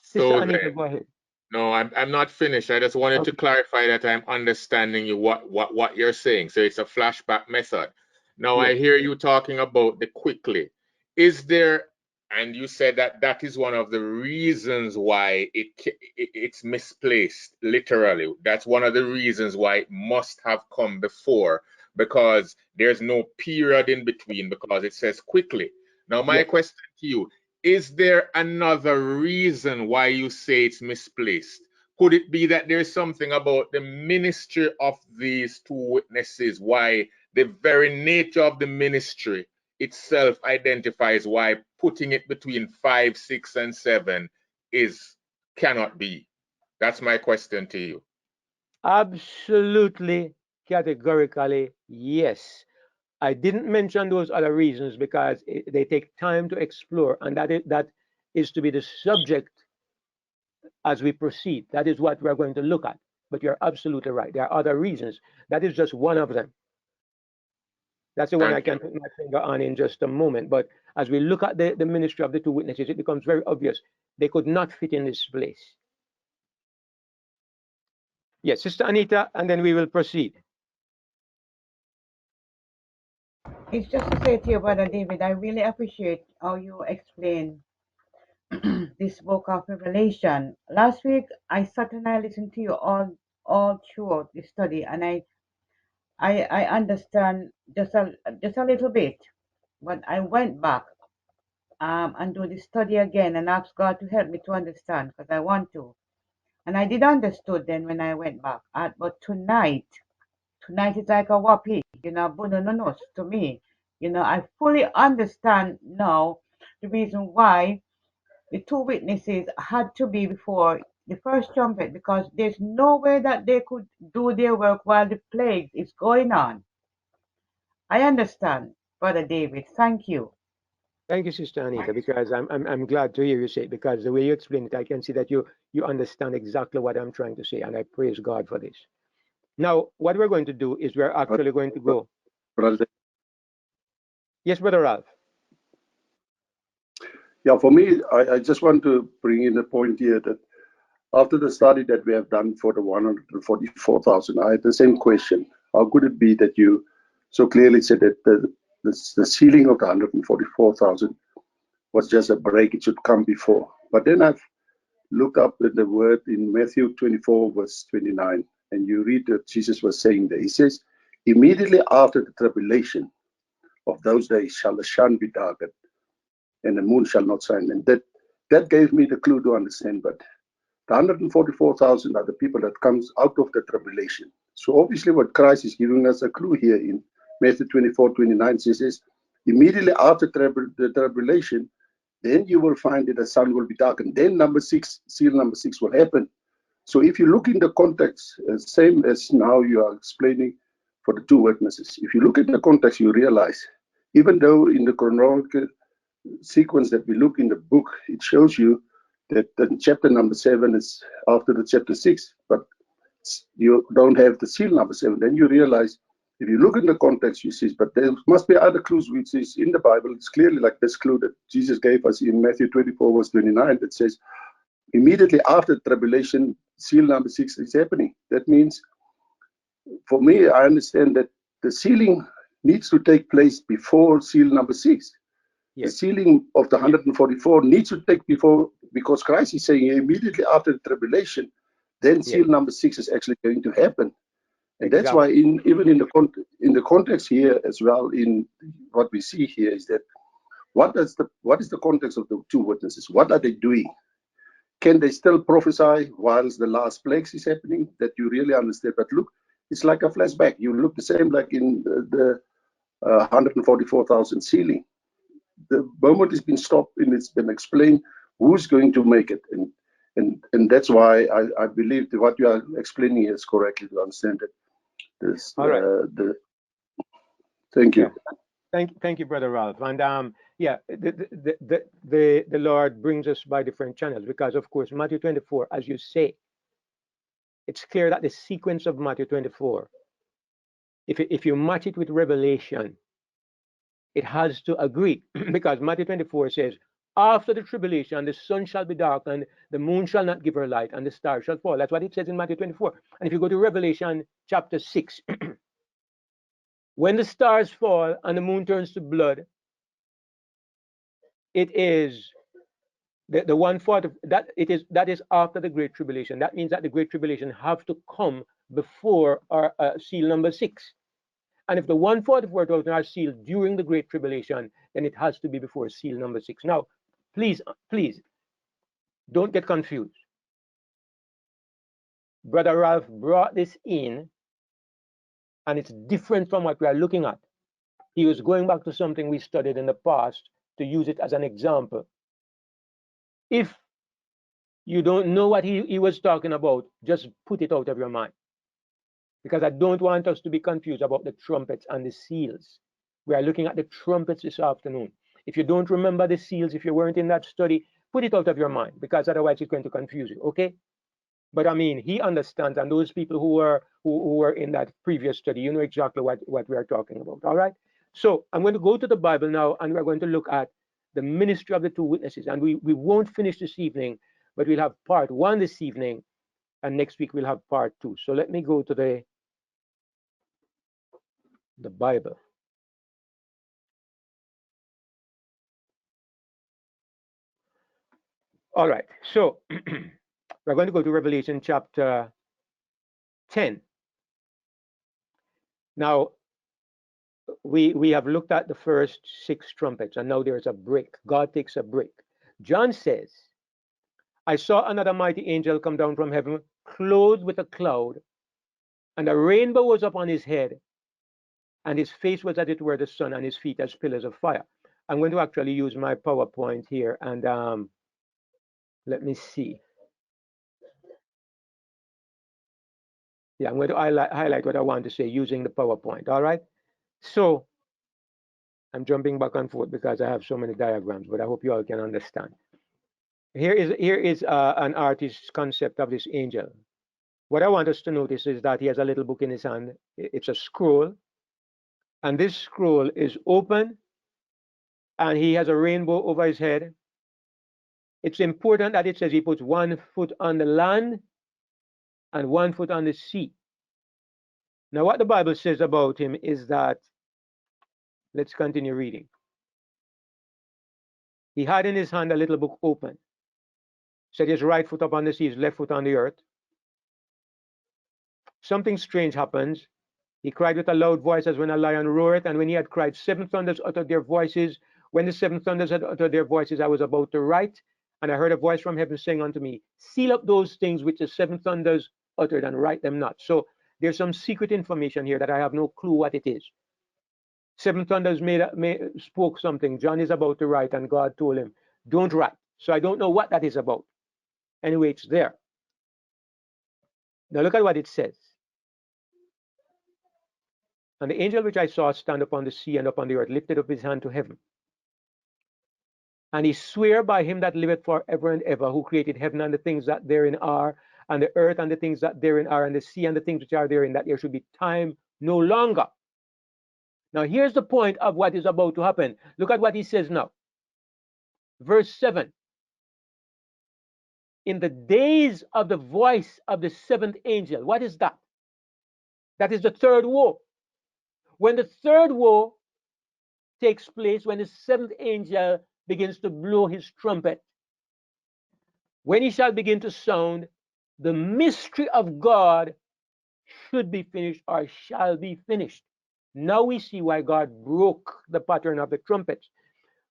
Sister So Anita, then, go ahead. no, I'm not finished. I just wanted to Okay. clarify that I'm understanding you what you're saying. So it's a flashback method. Now I Yes. hear you talking about the quickly. Is there, and you said that that is one of the reasons why it's misplaced, literally. That's one of the reasons why it must have come before, because there's no period in between, because it says quickly. Now my Yes. question to you, is there another reason why you say it's misplaced? Could it be that there's something about the ministry of these two witnesses, why the very nature of the ministry itself identifies why putting it between 5, 6, and 7 cannot be? That's my question to you. Absolutely, categorically, yes. I didn't mention those other reasons because they take time to explore, and that is to be the subject as we proceed. That is what we're going to look at. But you're absolutely right. There are other reasons. That is just one of them. That's the one I Thank can you. put my finger on in just a moment. But as we look at the ministry of the two witnesses, it becomes very obvious they could not fit in this place. Yes, Sister Anita, and then we will proceed. It's just to say to you, Brother David, I really appreciate how you explain this book of Revelation. Last week, I sat and I listened to you all throughout the study, and I understand just a little bit, but I went back and do the study again and asked God to help me to understand because I want to. And I did understood then when I went back. But tonight is like a whopping, bonononos to me. I fully understand now the reason why the two witnesses had to be before the first trumpet because there's no way that they could do their work while the plague is going on. I understand, Brother David. Thank you. Thank you, Sister Anita, because I'm glad to hear you say it, because the way you explain it, I can see that you understand exactly what I'm trying to say, and I praise God for this. Now, what we're going to do is we're actually going to go. Brother. Yes, Brother Ralph. Yeah, for me, I just want to bring in a point here that after the study that we have done for the 144,000, I had the same question. How could it be that you so clearly said that the ceiling of the 144,000 was just a break, it should come before? But then I've looked up at the word in Matthew 24, verse 29, and you read that Jesus was saying there. He says, immediately after the tribulation of those days shall the sun be darkened, and the moon shall not shine. And that gave me the clue to understand. But the 144,000 are the people that comes out of the tribulation. So obviously what Christ is giving us a clue here in Matthew 24:29 says, immediately after the tribulation, then you will find that the sun will be darkened. Then seal number 6 will happen. So if you look in the context, same as now you are explaining for the two witnesses, if you look at the context, you realize, even though in the chronological sequence that we look in the book, it shows you that the chapter number 7 is after the chapter 6, but you don't have the seal number 7. Then you realize, if you look in the context, you see, but there must be other clues which is in the Bible. It's clearly like this clue that Jesus gave us in Matthew 24, verse 29, that says, immediately after tribulation, seal number 6 is happening. That means, for me, I understand that the sealing needs to take place before seal number 6. The Yes. sealing of the 144 needs to take before, because Christ is saying immediately after the tribulation, then Yes. seal number 6 is actually going to happen. And that's Exactly. why even in the context here as well, in what we see here is that what is the context of the two witnesses? What are they doing? Can they still prophesy whilst the last plagues is happening? That you really understand. But look, it's like a flashback. You look the same like in the 144,000 sealing. The moment has been stopped and it's been explained who's going to make it. And that's why I believe that what you are explaining is correctly to understand it. This, All right. thank you. Yeah. Thank you, Brother Ralph. And yeah, the Lord brings us by different channels because, of course, Matthew 24, as you say, it's clear that the sequence of Matthew 24, if you match it with Revelation, it has to agree because Matthew 24 says, after the tribulation, the sun shall be darkened, the moon shall not give her light, and the stars shall fall. That's what it says in Matthew 24. And if you go to Revelation chapter 6, when the stars fall and the moon turns to blood, it is the 1/4 of that. That is after the great tribulation. That means that the great tribulation have to come before our seal number 6. And if the 1/4 are sealed during the Great Tribulation, then it has to be before seal number 6. Now, please, don't get confused. Brother Ralph brought this in, and it's different from what we are looking at. He was going back to something we studied in the past to use it as an example. If you don't know what he was talking about, just put it out of your mind. Because I don't want us to be confused about the trumpets and the seals. We are looking at the trumpets this afternoon. If you don't remember the seals, if you weren't in that study, put it out of your mind, because otherwise it's going to confuse you, okay? But I mean, he understands, and those people who were in that previous study, you know exactly what we are talking about, all right? So I'm going to go to the Bible now, and we're going to look at the ministry of the two witnesses. And we won't finish this evening, but we'll have part 1 this evening, and next week we'll have part 2. So let me go to the Bible. All right, so we're going to go to Revelation chapter 10. Now, we have looked at the first 6 trumpets, and now there's a break. God takes a break. John says, I saw another mighty angel come down from heaven, clothed with a cloud, and a rainbow was upon his head, and his face was as it were the sun, and his feet as pillars of fire. I'm going to actually use my PowerPoint here, and let me see. Yeah, I'm going to highlight what I want to say using the PowerPoint, all right? So I'm jumping back and forth because I have so many diagrams, but I hope you all can understand. Here is an artist's concept of this angel. What I want us to notice is that he has a little book in his hand. It's a scroll, and this scroll is open, and he has a rainbow over his head. It's important that it says he puts 1 foot on the land and 1 foot on the sea. Now, what the Bible says about him is that, let's continue reading. He had in his hand a little book open. Set his right foot up on the sea, his left foot on the earth. Something strange happens. He cried with a loud voice as when a lion roareth, and when he had cried, 7 thunders uttered their voices. When the 7 thunders had uttered their voices, I was about to write, and I heard a voice from heaven saying unto me, seal up those things which the 7 thunders uttered, and write them not. So there's some secret information here that I have no clue what it is. 7 thunders spoke something. John is about to write, and God told him, don't write. So I don't know what that is about. Anyway, it's there. Now look at what it says. And the angel which I saw stand upon the sea and upon the earth lifted up his hand to heaven. And he sware by him that liveth for ever and ever, who created heaven and the things that therein are, and the earth and the things that therein are, and the sea and the things which are therein, that there should be time no longer. Now here's the point of what is about to happen. Look at what he says now. Verse 7. In the days of the voice of the 7th angel. What is that? That is the 3rd woe. When the 3rd woe takes place when the seventh angel begins to blow his trumpet. When he shall begin to sound, the mystery of God should be finished or shall be finished. Now we see why God broke the pattern of the trumpets.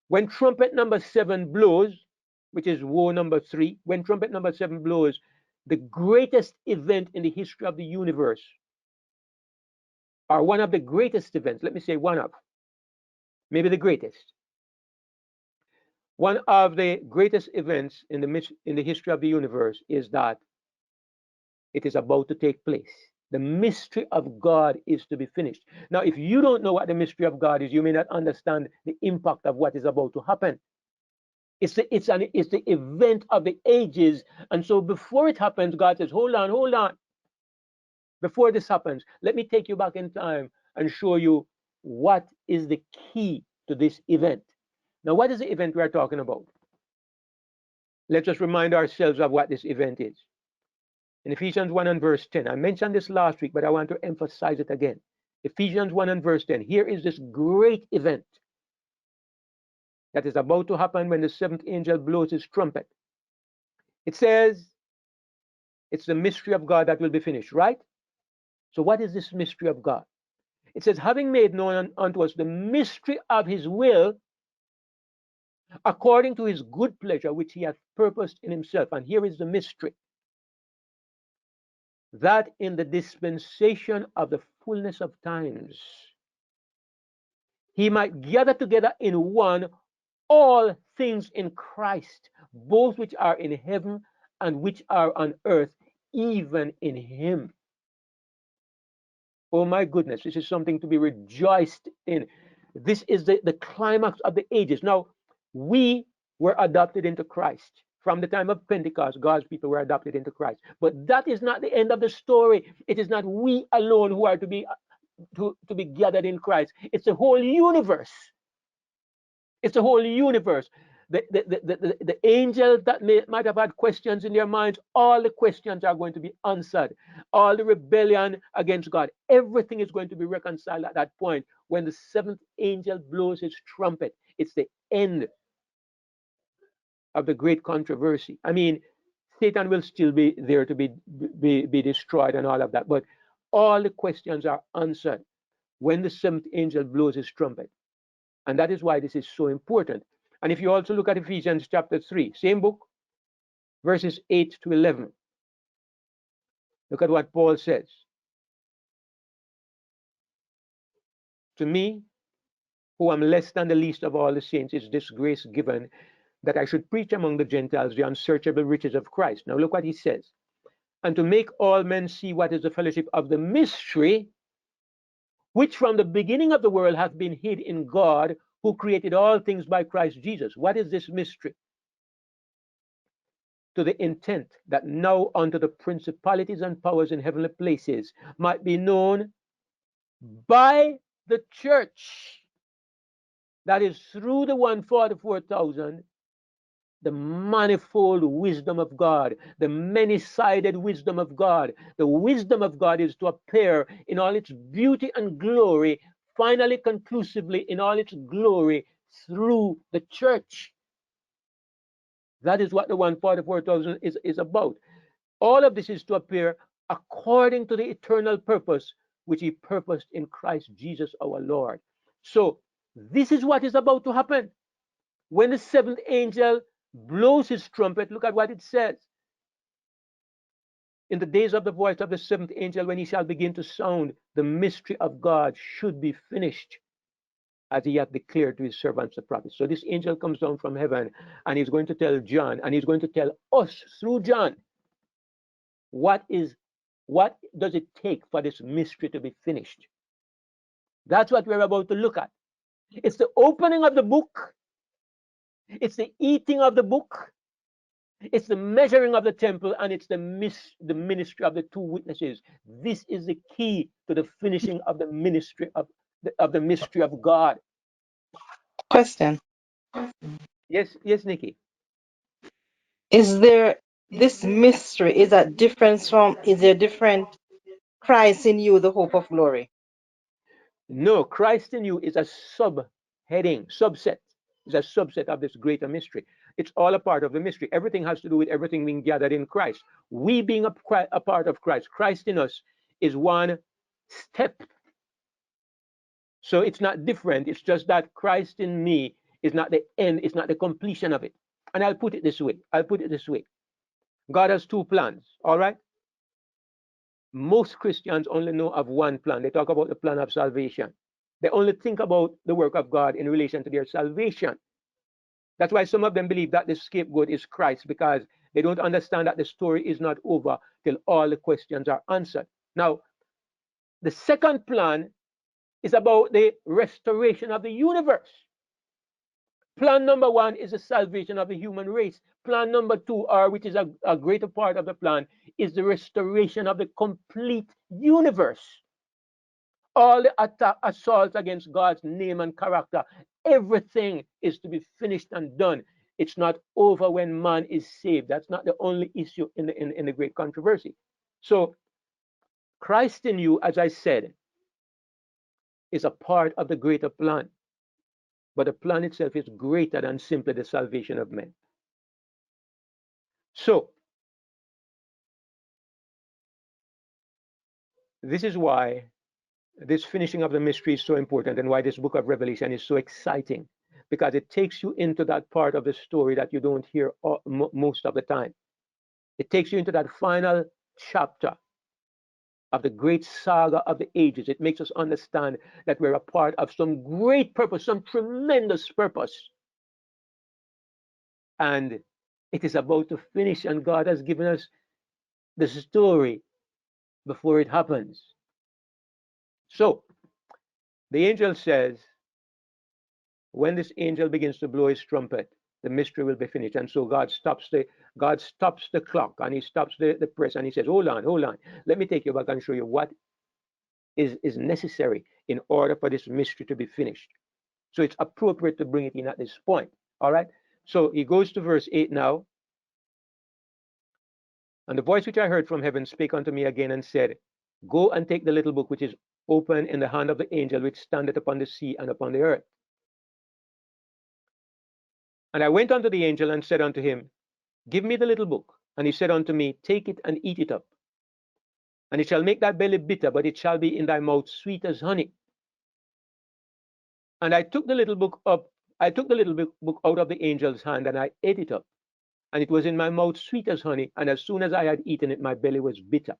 When trumpet number 7 blows, which is woe number 3, when trumpet number 7 blows, the greatest event in the history of the universe, or one of the greatest events, let me say one of, maybe the greatest, one of the greatest events in the history of the universe is that it is about to take place. The mystery of God is to be finished. Now, if you don't know what the mystery of God is, you may not understand the impact of what is about to happen. It's the event of the ages. And so before it happens, God says, hold on, hold on. Before this happens, let me take you back in time and show you what is the key to this event. Now, what is the event we are talking about? Let's just remind ourselves of what this event is. In Ephesians 1 and verse 10, I mentioned this last week, but I want to emphasize it again. Ephesians 1 and verse 10, here is this great event that is about to happen when the seventh angel blows his trumpet. It says it's the mystery of God that will be finished, right? So what is this mystery of God? It says, having made known unto us the mystery of his will, according to his good pleasure, which he hath purposed in himself. And here is the mystery, that in the dispensation of the fullness of times, he might gather together in one all things in Christ, both which are in heaven and which are on earth, even in him. Oh my goodness, this is something to be rejoiced in. This is the climax of the ages. Now, we were adopted into Christ. From the time of Pentecost, God's people were adopted into Christ. But that is not the end of the story. It is not we alone who are to be gathered in Christ. It's the whole universe. It's the whole universe. The angels that might have had questions in their minds, all the questions are going to be answered. All the rebellion against God, everything is going to be reconciled at that point when the seventh angel blows his trumpet. It's the end of the great controversy. I mean, Satan will still be there to be destroyed and all of that, but all the questions are answered when the seventh angel blows his trumpet. And that is why this is so important. And if you also look at Ephesians chapter 3, same book, verses 8 to 11, look at what Paul says. To me, who am less than the least of all the saints, is this grace given that I should preach among the Gentiles the unsearchable riches of Christ. Now look what he says. And to make all men see what is the fellowship of the mystery, which from the beginning of the world hath been hid in God, who created all things by Christ Jesus. What is this mystery? To the intent that now unto the principalities and powers in heavenly places might be known by the church, that is through the 144,000, the manifold wisdom of God, the many-sided wisdom of God. The wisdom of God is to appear in all its beauty and glory, finally, conclusively, in all its glory through the church. That is what the 144,000 is about. All of this is to appear according to the eternal purpose which he purposed in Christ Jesus our Lord. So this is what is about to happen. When the seventh angel blows his trumpet, look at what it says. In the days of the voice of the seventh angel, when he shall begin to sound, the mystery of God should be finished, as he hath declared to his servants the prophets. So this angel comes down from heaven, and he's going to tell John, and he's going to tell us through John, what does it take for this mystery to be finished? That's what we're about to look at. It's the opening of the book. It's the eating of the book. It's the measuring of the temple, and it's the ministry of the two witnesses. This is the key to the finishing of the ministry of the mystery of God. Question. Yes, Nikki. Is there this mystery is a difference from is there different Christ in you, the hope of glory? No, Christ in you is a subhead heading, subset. It's a subset of this greater mystery. It's all a part of the mystery. Everything has to do with everything being gathered in Christ. We being a part of Christ. Christ in us is one step. So it's not different. It's just that Christ in me is not the end, it's not the completion of it. And I'll put it this way. God has two plans, all right? Most Christians only know of one plan. They talk about the plan of salvation. They only think about the work of God in relation to their salvation. That's why some of them believe that the scapegoat is Christ, because they don't understand that the story is not over till all the questions are answered. Now, the second plan is about the restoration of the universe. Plan number one is the salvation of the human race. Plan number two, or which is a greater part of the plan, is the restoration of the complete universe. All the assaults against God's name and character, everything is to be finished and done. It's not over when man is saved. That's not the only issue in the great controversy. So Christ in you, as I said, is a part of the greater plan. But the plan itself is greater than simply the salvation of men. So this is why this finishing of the mystery is so important, and why this book of Revelation is so exciting, because it takes you into that part of the story that you don't hear most of the time. It takes you into that final chapter of the great saga of the ages. It makes us understand that we're a part of some great purpose, some tremendous purpose. And it is about to finish, and God has given us the story before it happens. So the angel says, when this angel begins to blow his trumpet, the mystery will be finished. And so God stops the clock, and he stops the press, and he says, hold on, let me take you back and show you what is necessary in order for this mystery to be finished. So it's appropriate to bring it in at this point. All right. So he goes to verse 8 now. And the voice which I heard from heaven spake unto me again and said, go and take the little book which is open in the hand of the angel which standeth upon the sea and upon the earth. And I went unto the angel and said unto him, give me the little book. And he said unto me, take it and eat it up. And it shall make thy belly bitter, but it shall be in thy mouth sweet as honey. And I took the little book up. I took the little book out of the angel's hand, and I ate it up. And it was in my mouth sweet as honey. And as soon as I had eaten it, my belly was bitter.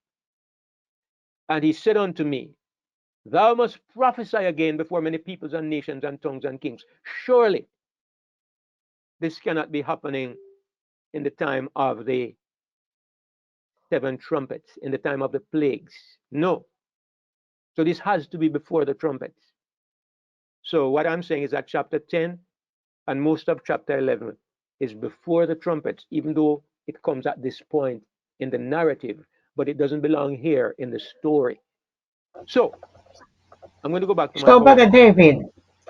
And he said unto me, thou must prophesy again before many peoples and nations and tongues and kings. Surely this cannot be happening in the time of the 7 trumpets, in the time of the plagues. No. So this has to be before the trumpets. So what I'm saying is that chapter 10 and most of chapter 11 is before the trumpets, even though it comes at this point in the narrative, but it doesn't belong here in the story. So I'm going to go back to my So,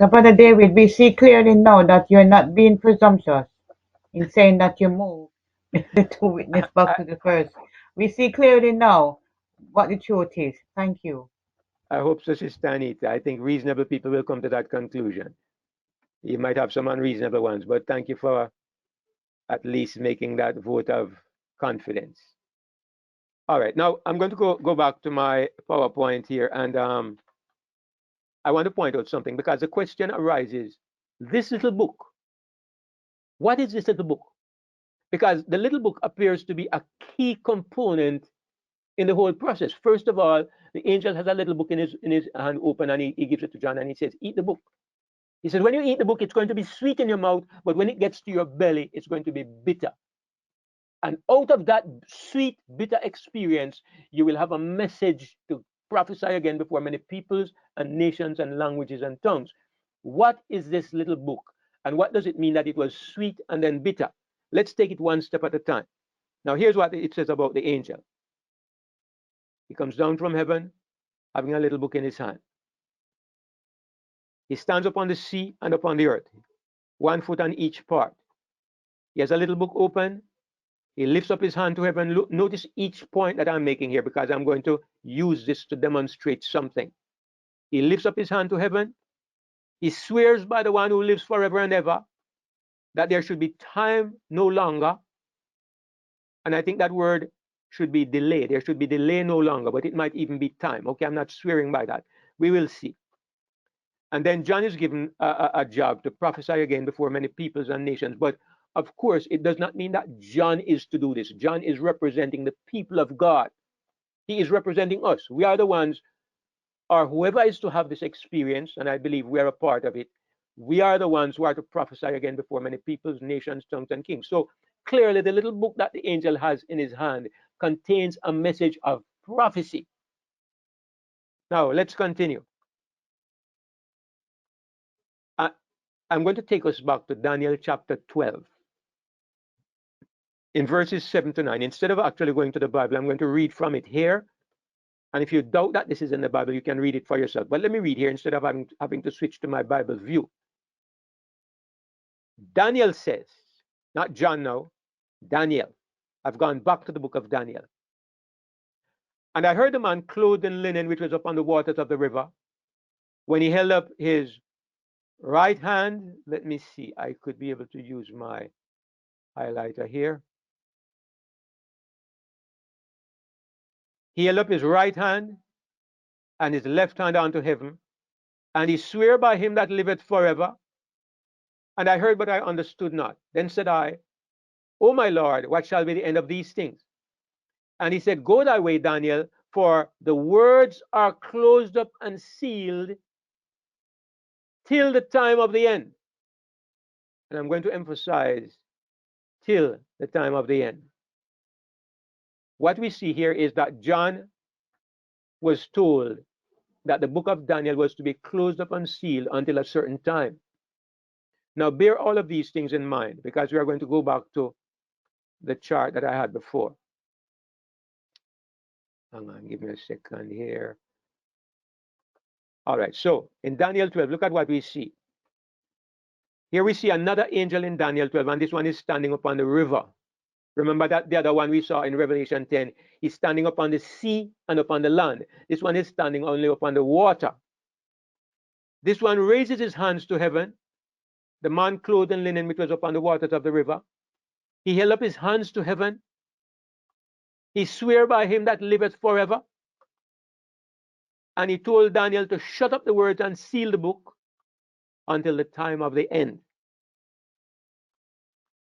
Brother David, we see clearly now that you're not being presumptuous in saying that you move the two witness back to the first. We see clearly now what the truth is. Thank you. I hope so, Sister Anita. I think reasonable people will come to that conclusion. You might have some unreasonable ones, but thank you for at least making that vote of confidence. All right, now I'm going to go back to my PowerPoint here, and I want to point out something, because the question arises, this little book, what is this little book? Because the little book appears to be a key component in the whole process. First of all, the angel has a little book in his hand open, and he gives it to John, and he says, eat the book. He says, when you eat the book, it's going to be sweet in your mouth, but when it gets to your belly, it's going to be bitter. And out of that sweet, bitter experience, you will have a message to prophesy again before many peoples and nations and languages and tongues. What is this little book? And what does it mean that it was sweet and then bitter? Let's take it one step at a time. Now, here's what it says about the angel. He comes down from heaven, having a little book in his hand. He stands upon the sea and upon the earth, 1 foot on each part. He has a little book open. He lifts up his hand to heaven. Look, notice each point that I'm making here, because I'm going to use this to demonstrate something. He lifts up his hand to heaven. He swears by the one who lives forever and ever that there should be time no longer. And I think that word should be delay. There should be delay no longer, but it might even be time. Okay, I'm not swearing by that. We will see. And then John is given a job to prophesy again before many peoples and nations. But of course, it does not mean that John is to do this. John is representing the people of God. He is representing us. We are the ones, or whoever is to have this experience, and I believe we are a part of it. We are the ones who are to prophesy again before many peoples, nations, tongues, and kings. So clearly, the little book that the angel has in his hand contains a message of prophecy. Now, let's continue. I'm going to take us back to Daniel chapter 12. In verses 7 to 9, instead of actually going to the Bible, I'm going to read from it here. And if you doubt that this is in the Bible, you can read it for yourself. But let me read here instead of having to switch to my Bible view. Daniel says, not John now, Daniel. I've gone back to the book of Daniel. And I heard a man clothed in linen, which was upon the waters of the river. When he held up his right hand, let me see, I could be able to use my highlighter here. He held up his right hand and his left hand unto heaven, and he sware by him that liveth forever. And I heard, but I understood not. Then said I, O my Lord, what shall be the end of these things? And he said, Go thy way, Daniel, for the words are closed up and sealed till the time of the end. And I'm going to emphasize till the time of the end. What we see here is that John was told that the book of Daniel was to be closed up and sealed until a certain time. Now, bear all of these things in mind, because we are going to go back to the chart that I had before. Hang on, give me a second here. All right, so in Daniel 12, look at what we see. Here we see another angel in Daniel 12, and this one is standing upon the river. Remember that the other one we saw in Revelation 10, he's standing upon the sea and upon the land. This one is standing only upon the water. This one raises his hands to heaven. The man clothed in linen, which was upon the waters of the river. He held up his hands to heaven. He swore by him that liveth forever. And he told Daniel to shut up the words and seal the book until the time of the end.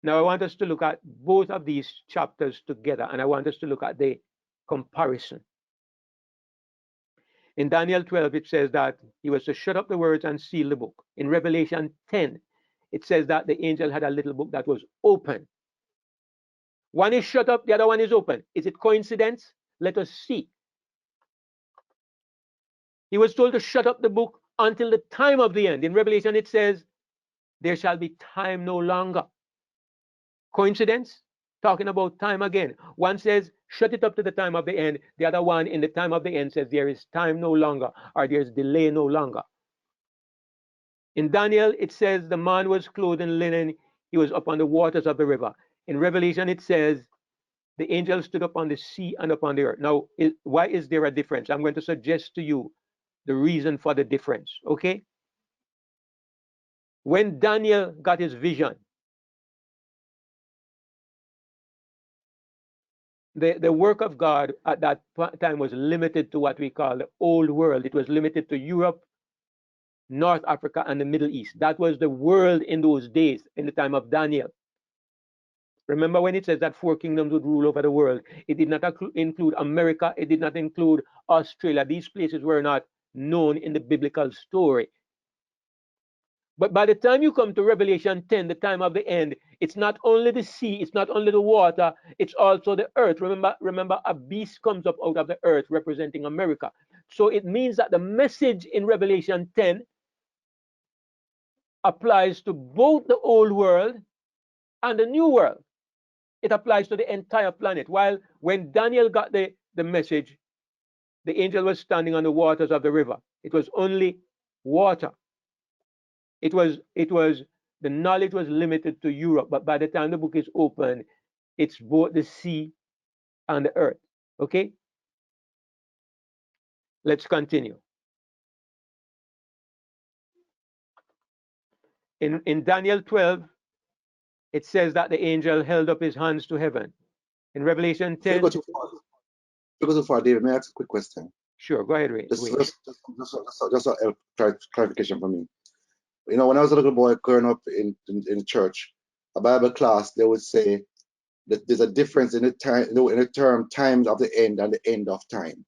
Now, I want us to look at both of these chapters together, and I want us to look at the comparison. In Daniel 12, it says that he was to shut up the words and seal the book. In Revelation 10, it says that the angel had a little book that was open. One is shut up, the other one is open. Is it coincidence? Let us see. He was told to shut up the book until the time of the end. In Revelation, it says, there shall be time no longer. Coincidence? Talking about time again. One says, shut it up to the time of the end. The other one, in the time of the end, says, there is time no longer, or there is delay no longer. In Daniel, it says, the man was clothed in linen. He was upon the waters of the river. In Revelation, it says, the angel stood upon the sea and upon the earth. Now, why is there a difference? I'm going to suggest to you the reason for the difference, okay? When Daniel got his vision, the work of God at that time was limited to what we call the old world. It was limited to Europe, North Africa, and the Middle East. That was the world in those days, in the time of Daniel. Remember when it says that 4 kingdoms would rule over the world, it did not include America, it did not include Australia. These places were not known in the biblical story. But by the time you come to Revelation 10, the time of the end, it's not only the sea, it's not only the water, it's also the earth. Remember, a beast comes up out of the earth representing America. So it means that the message in Revelation 10 applies to both the old world and the new world. It applies to the entire planet. While when Daniel got the message, the angel was standing on the waters of the river. It was only water. It was the knowledge was limited to Europe, but by the time the book is open, it's both the sea and the earth. Okay? Let's continue. In Daniel 12, it says that the angel held up his hands to heaven. In Revelation Before you 10, go too far, David, may I ask a quick question? sure, go ahead, Ray. Just a clarification for me. You know, when I was a little boy growing up in church, a Bible class, they would say that there's a difference in the time, in the term times of the end and the end of time.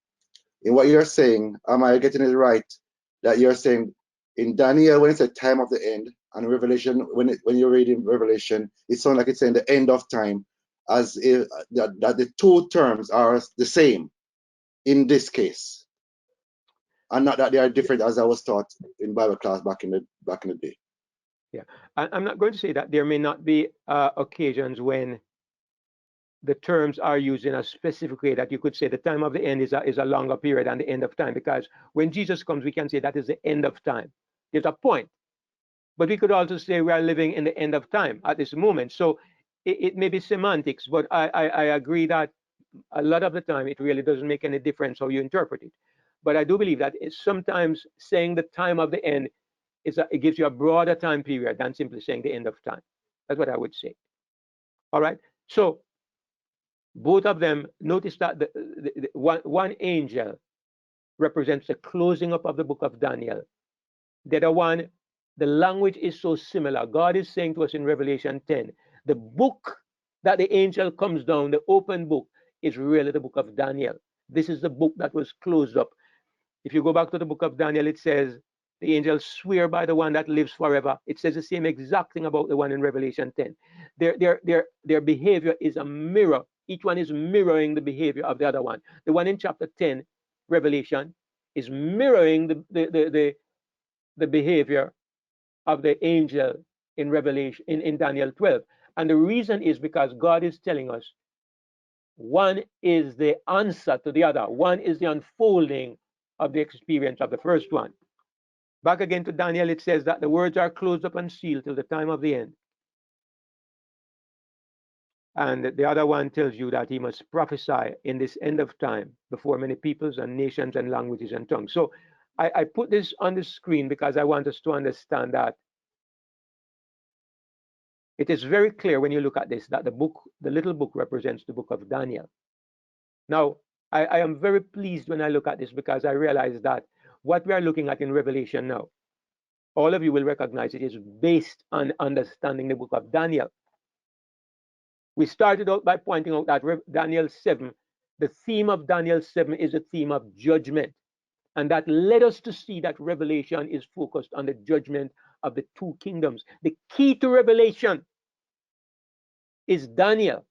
In what you're saying, am I getting it right? That you're saying in Daniel, when it's a time of the end, and Revelation, when you're reading Revelation, it sounds like it's saying the end of time, as if that the two terms are the same in this case, and not that they are different as I was taught in Bible class back in the day. Yeah, I'm not going to say that there may not be occasions when the terms are used in a specific way that you could say the time of the end is a longer period than the end of time, because when Jesus comes, we can say that is the end of time. There's a point. But we could also say we are living in the end of time at this moment. So it may be semantics, but I agree that a lot of the time it really doesn't make any difference how you interpret it. But I do believe that it's sometimes saying the time of the end it gives you a broader time period than simply saying the end of time. That's what I would say. All right. So both of them, notice that one angel represents the closing up of the book of Daniel. The other one, the language is so similar. God is saying to us in Revelation 10, the book that the angel comes down, the open book, is really the book of Daniel. This is the book that was closed up. If you go back to the book of Daniel, it says, the angels swear by the one that lives forever. It says the same exact thing about the one in Revelation 10. Their behavior is a mirror. Each one is mirroring the behavior of the other one. The one in chapter 10, Revelation, is mirroring the behavior of the angel in Revelation in Daniel 12. And the reason is because God is telling us one is the answer to the other. One is the unfolding of the experience of the first one. Back again to Daniel, it says that the words are closed up and sealed till the time of the end. And the other one tells you that he must prophesy in this end of time before many peoples and nations and languages and tongues. So I put this on the screen because I want us to understand that it is very clear when you look at this that the little book represents the book of Daniel. Now, I am very pleased when I look at this because I realize that what we are looking at in Revelation now, all of you will recognize it is based on understanding the book of Daniel. We started out by pointing out that Daniel 7, the theme of Daniel 7 is a theme of judgment. And that led us to see that Revelation is focused on the judgment of the two kingdoms. The key to Revelation is Daniel.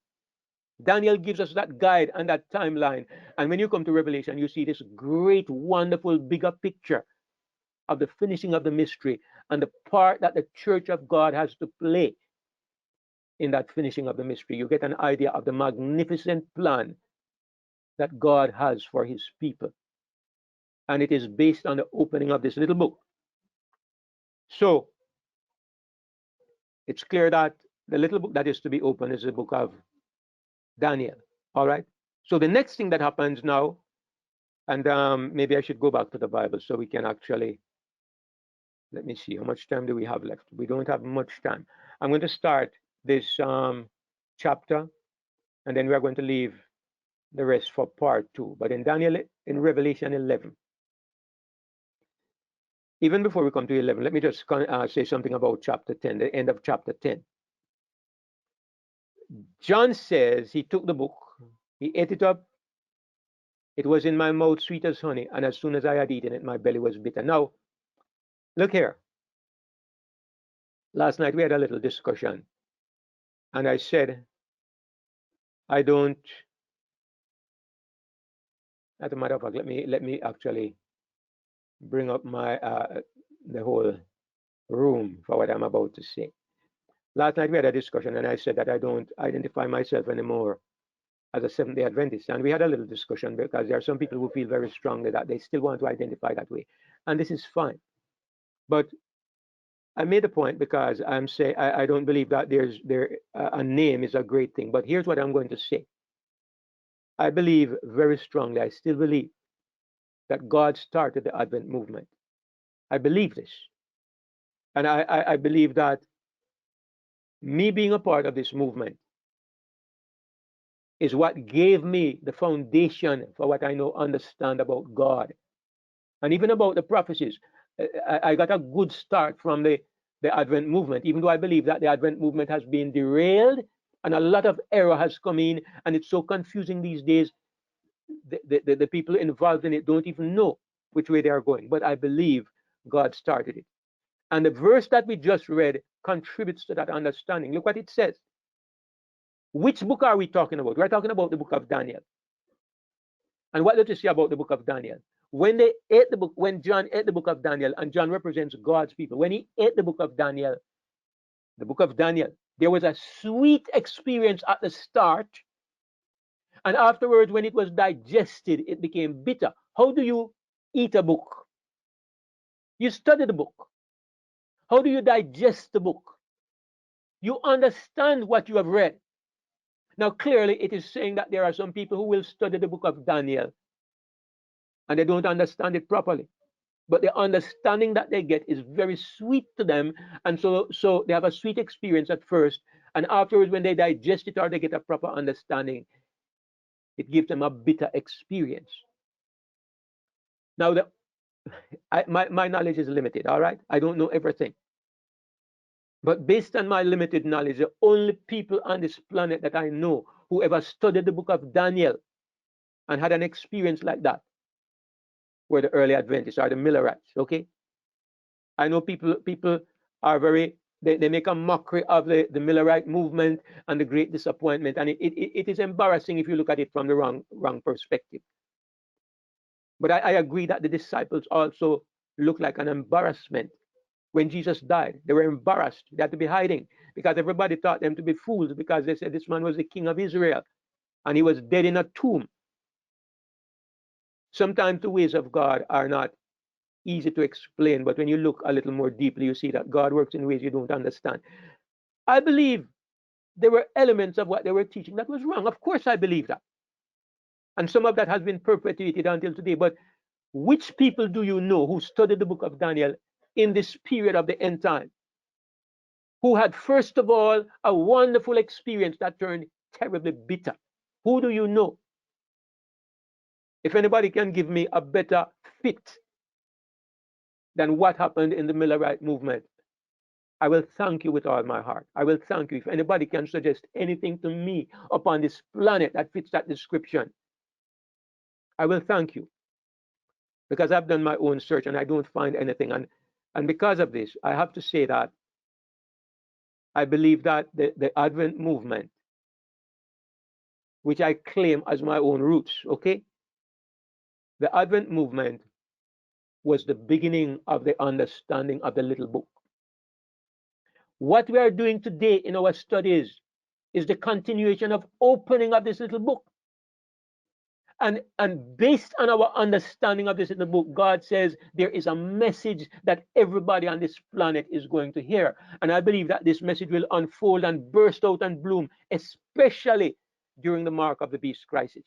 Daniel gives us that guide and that timeline. And when you come to Revelation, you see this great, wonderful, bigger picture of the finishing of the mystery and the part that the church of God has to play in that finishing of the mystery. You get an idea of the magnificent plan that God has for his people. And it is based on the opening of this little book. So it's clear that the little book that is to be opened is the book of Daniel. All right. So the next thing that happens now, and maybe I should go back to the Bible so we can actually, let me see, how much time do we have left? We don't have much time. I'm going to start this chapter, and then we are going to leave the rest for part 2. But in Revelation 11, even before we come to 11, let me just say something about chapter 10, the end of chapter 10. John says he took the book, he ate it up, it was in my mouth sweet as honey, and as soon as I had eaten it, my belly was bitter. Now, look here. Last night we had a little discussion, and I said, I don't, as a matter of fact, let me actually bring up my the whole room for what I'm about to say. Last night we had a discussion, and I said that I don't identify myself anymore as a Seventh-day Adventist. And we had a little discussion because there are some people who feel very strongly that they still want to identify that way. And this is fine. But I made a point because I'm saying I don't believe that a name is a great thing. But here's what I'm going to say. I believe very strongly, I still believe that God started the Advent movement. I believe this. And I believe that me being a part of this movement is what gave me the foundation for what I now understand about God and even about the prophecies. I got a good start from the Advent movement, even though I believe that the Advent movement has been derailed and a lot of error has come in, and it's so confusing these days. The people involved in it don't even know which way they are going. But I believe God started it. And the verse that we just read contributes to that understanding. Look what it says. Which book are we talking about? We're talking about the book of Daniel. And what does it say about the book of Daniel? When they ate the book, when John ate the book of Daniel, and John represents God's people, when he ate the book of Daniel, there was a sweet experience at the start, and afterwards, when it was digested, it became bitter. How do you eat a book? You study the book. How do you digest the book? You understand what you have read. Now, clearly, it is saying that there are some people who will study the book of Daniel and they don't understand it properly. But the understanding that they get is very sweet to them. And so they have a sweet experience at first. And afterwards, when they digest it or they get a proper understanding, it gives them a bitter experience. Now, my knowledge is limited, all right? I don't know everything. But based on my limited knowledge, the only people on this planet that I know who ever studied the book of Daniel and had an experience like that were the early Adventists or the Millerites, okay? I know people are they make a mockery of the Millerite movement and the Great Disappointment, and it is embarrassing if you look at it from the wrong perspective. But I agree that the disciples also look like an embarrassment. When Jesus died, they were embarrassed. They had to be hiding because everybody thought them to be fools because they said this man was the king of Israel and he was dead in a tomb. Sometimes the ways of God are not easy to explain, but when you look a little more deeply, you see that God works in ways you don't understand. I believe there were elements of what they were teaching that was wrong. Of course, I believe that. And some of that has been perpetuated until today. But which people do you know who studied the book of Daniel in this period of the end time? Who had, first of all, a wonderful experience that turned terribly bitter? Who do you know? If anybody can give me a better fit than what happened in the Millerite movement, I will thank you with all my heart. I will thank you. If anybody can suggest anything to me upon this planet that fits that description, I will thank you. Because I've done my own search and I don't find anything. And because of this, I have to say that I believe that the Advent movement, which I claim as my own roots, okay? The Advent movement was the beginning of the understanding of the little book. What we are doing today in our studies is the continuation of opening of this little book. And based on our understanding of this little book, God says there is a message that everybody on this planet is going to hear. And I believe that this message will unfold and burst out and bloom, especially during the mark of the beast crisis.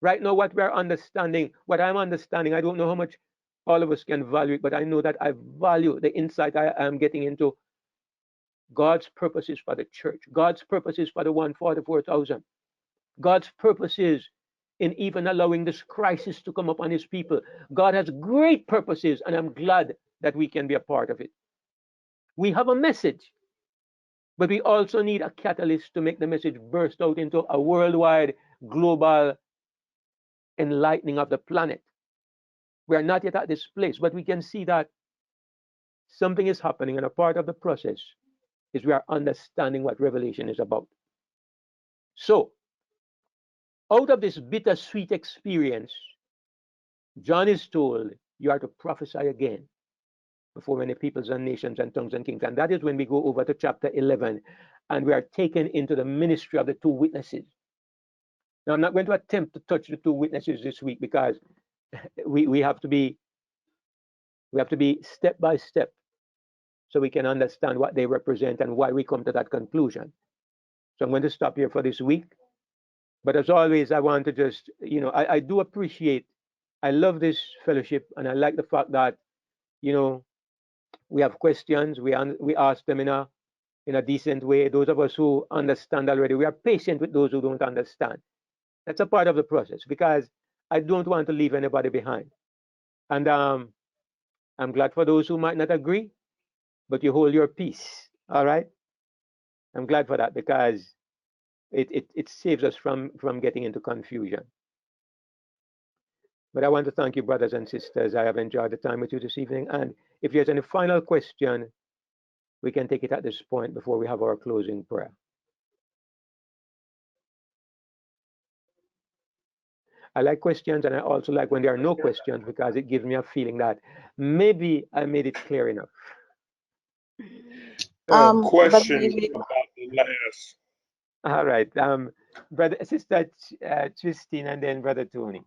Right now, what we're understanding, what I'm understanding, I don't know how much all of us can value it, but I know that I value the insight I am getting into God's purposes for the church, God's purposes for the 144,000, God's purposes in even allowing this crisis to come upon his people. God has great purposes, and I'm glad that we can be a part of it. We have a message, but we also need a catalyst to make the message burst out into a worldwide, global enlightening of the planet. We are not yet at this place, but we can see that something is happening, and a part of the process is we are understanding what Revelation is about. So, out of this bittersweet experience, John is told you are to prophesy again before many peoples and nations and tongues and kings. And that is when we go over to chapter 11 and we are taken into the ministry of the two witnesses. Now, I'm not going to attempt to touch the two witnesses this week because we have to be step by step so we can understand what they represent and why we come to that conclusion. So I'm going to stop here for this week. But as always, I want to just, I do appreciate, I love this fellowship, and I like the fact that, we have questions, we ask them in a decent way. Those of us who understand already, we are patient with those who don't understand. That's a part of the process because I don't want to leave anybody behind. And I'm glad for those who might not agree, but you hold your peace. All right. I'm glad for that because it saves us from getting into confusion. But I want to thank you, brothers and sisters. I have enjoyed the time with you this evening. And if there's any final question, we can take it at this point before we have our closing prayer. I like questions, and I also like when there are no questions because it gives me a feeling that maybe I made it clear enough. So, But Questions David, about the last. all right, brother, sister Christine, and then brother Tony.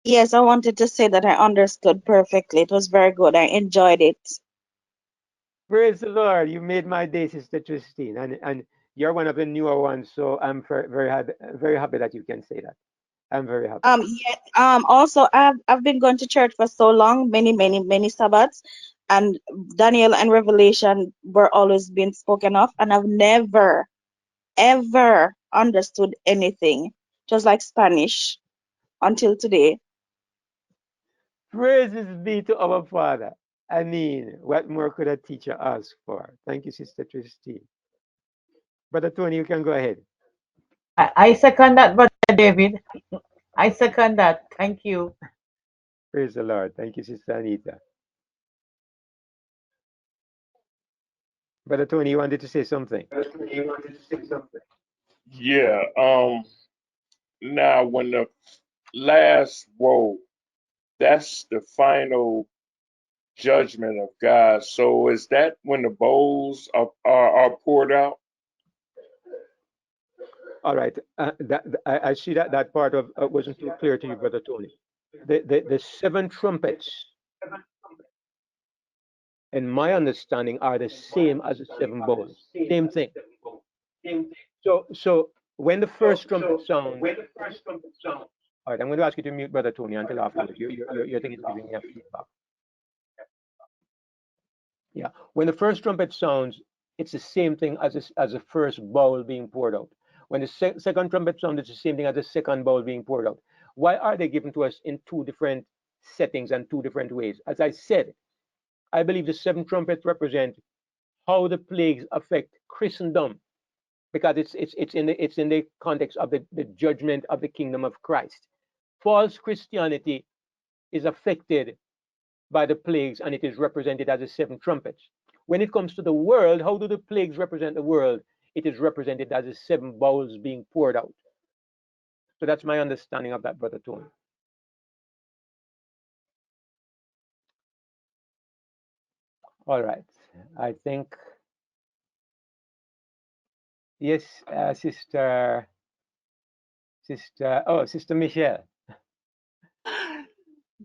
yes, I wanted to say that I understood perfectly. It was very good. I enjoyed it. Praise the Lord! You made my day, sister Christine, and you're one of the newer ones. So I'm very happy that you can say that. I'm very happy. Yeah, also I've been going to church for so long, many Sabbaths, and Daniel and Revelation were always being spoken of, and I've never ever understood anything, just like Spanish, until today. Praises be to our Father. I mean, what more could a teacher ask for? Thank you, sister Christine. Brother Tony, you can go ahead. I second that, Brother David. I second that. Thank you. Praise the Lord. Thank you, sister Anita. Brother Tony, you wanted to say something? Yeah. Now when the last woe, that's the final judgment of God. So is that when the bowls are poured out? All right. I see that part of wasn't too clear to you, Brother Tony. The seven trumpets, in my understanding, are the same as the seven bowls. Same thing. So when the first trumpet sounds, all right, I'm going to ask you to mute Brother Tony until afterwards. Your thing is giving me a feedback. Yeah. When the first trumpet sounds, it's the same thing as the first bowl being poured out. When the second trumpet sounds, it's the same thing as the second bowl being poured out. Why are they given to us in two different settings and two different ways? As I said, I believe the seven trumpets represent how the plagues affect Christendom, because it's in the context of the judgment of the kingdom of Christ. False Christianity is affected by the plagues, and it is represented as the seven trumpets. When it comes to the world, how do the plagues represent the world? It is represented as the seven bowls being poured out. So that's my understanding of that, Brother Tony. All right. I think, yes, Sister Michelle.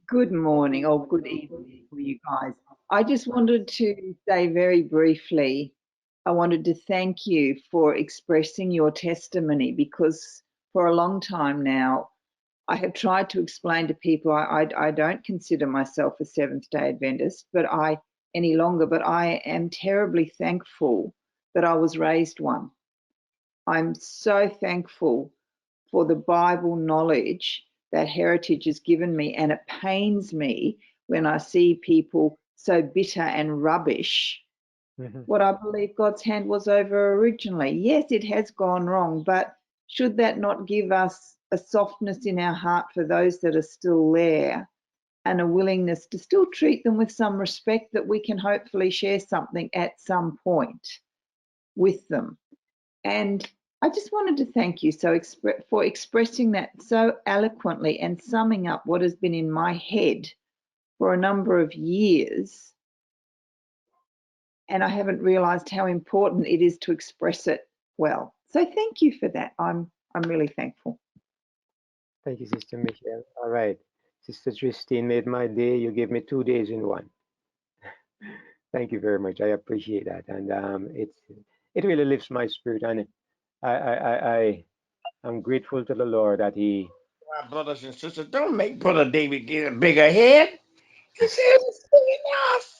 Good morning or good evening for you guys. I just wanted to say very briefly, I wanted to thank you for expressing your testimony, because for a long time now, I have tried to explain to people I don't consider myself a Seventh-day Adventist, but I am terribly thankful that I was raised one. I'm so thankful for the Bible knowledge that Heritage has given me, and it pains me when I see people so bitter and rubbish what I believe God's hand was over originally. Yes, it has gone wrong, but should that not give us a softness in our heart for those that are still there, and a willingness to still treat them with some respect, that we can hopefully share something at some point with them? And I just wanted to thank you for expressing that so eloquently and summing up what has been in my head for a number of years. And I haven't realized how important it is to express it well. So thank you for that. I'm really thankful. Thank you, Sister Michelle. All right. Sister Christine made my day. You gave me 2 days in one. Thank you very much. I appreciate that. And it really lifts my spirit. And I'm grateful to the Lord that He. My brothers and sisters, don't make Brother David get a bigger head. He said it's big enough.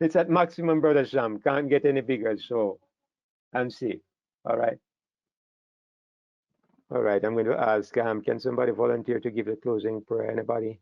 It's at maximum, Brother Sam. Can't get any bigger. So, and see. All right. All right. I'm going to ask, can somebody volunteer to give the closing prayer? Anybody?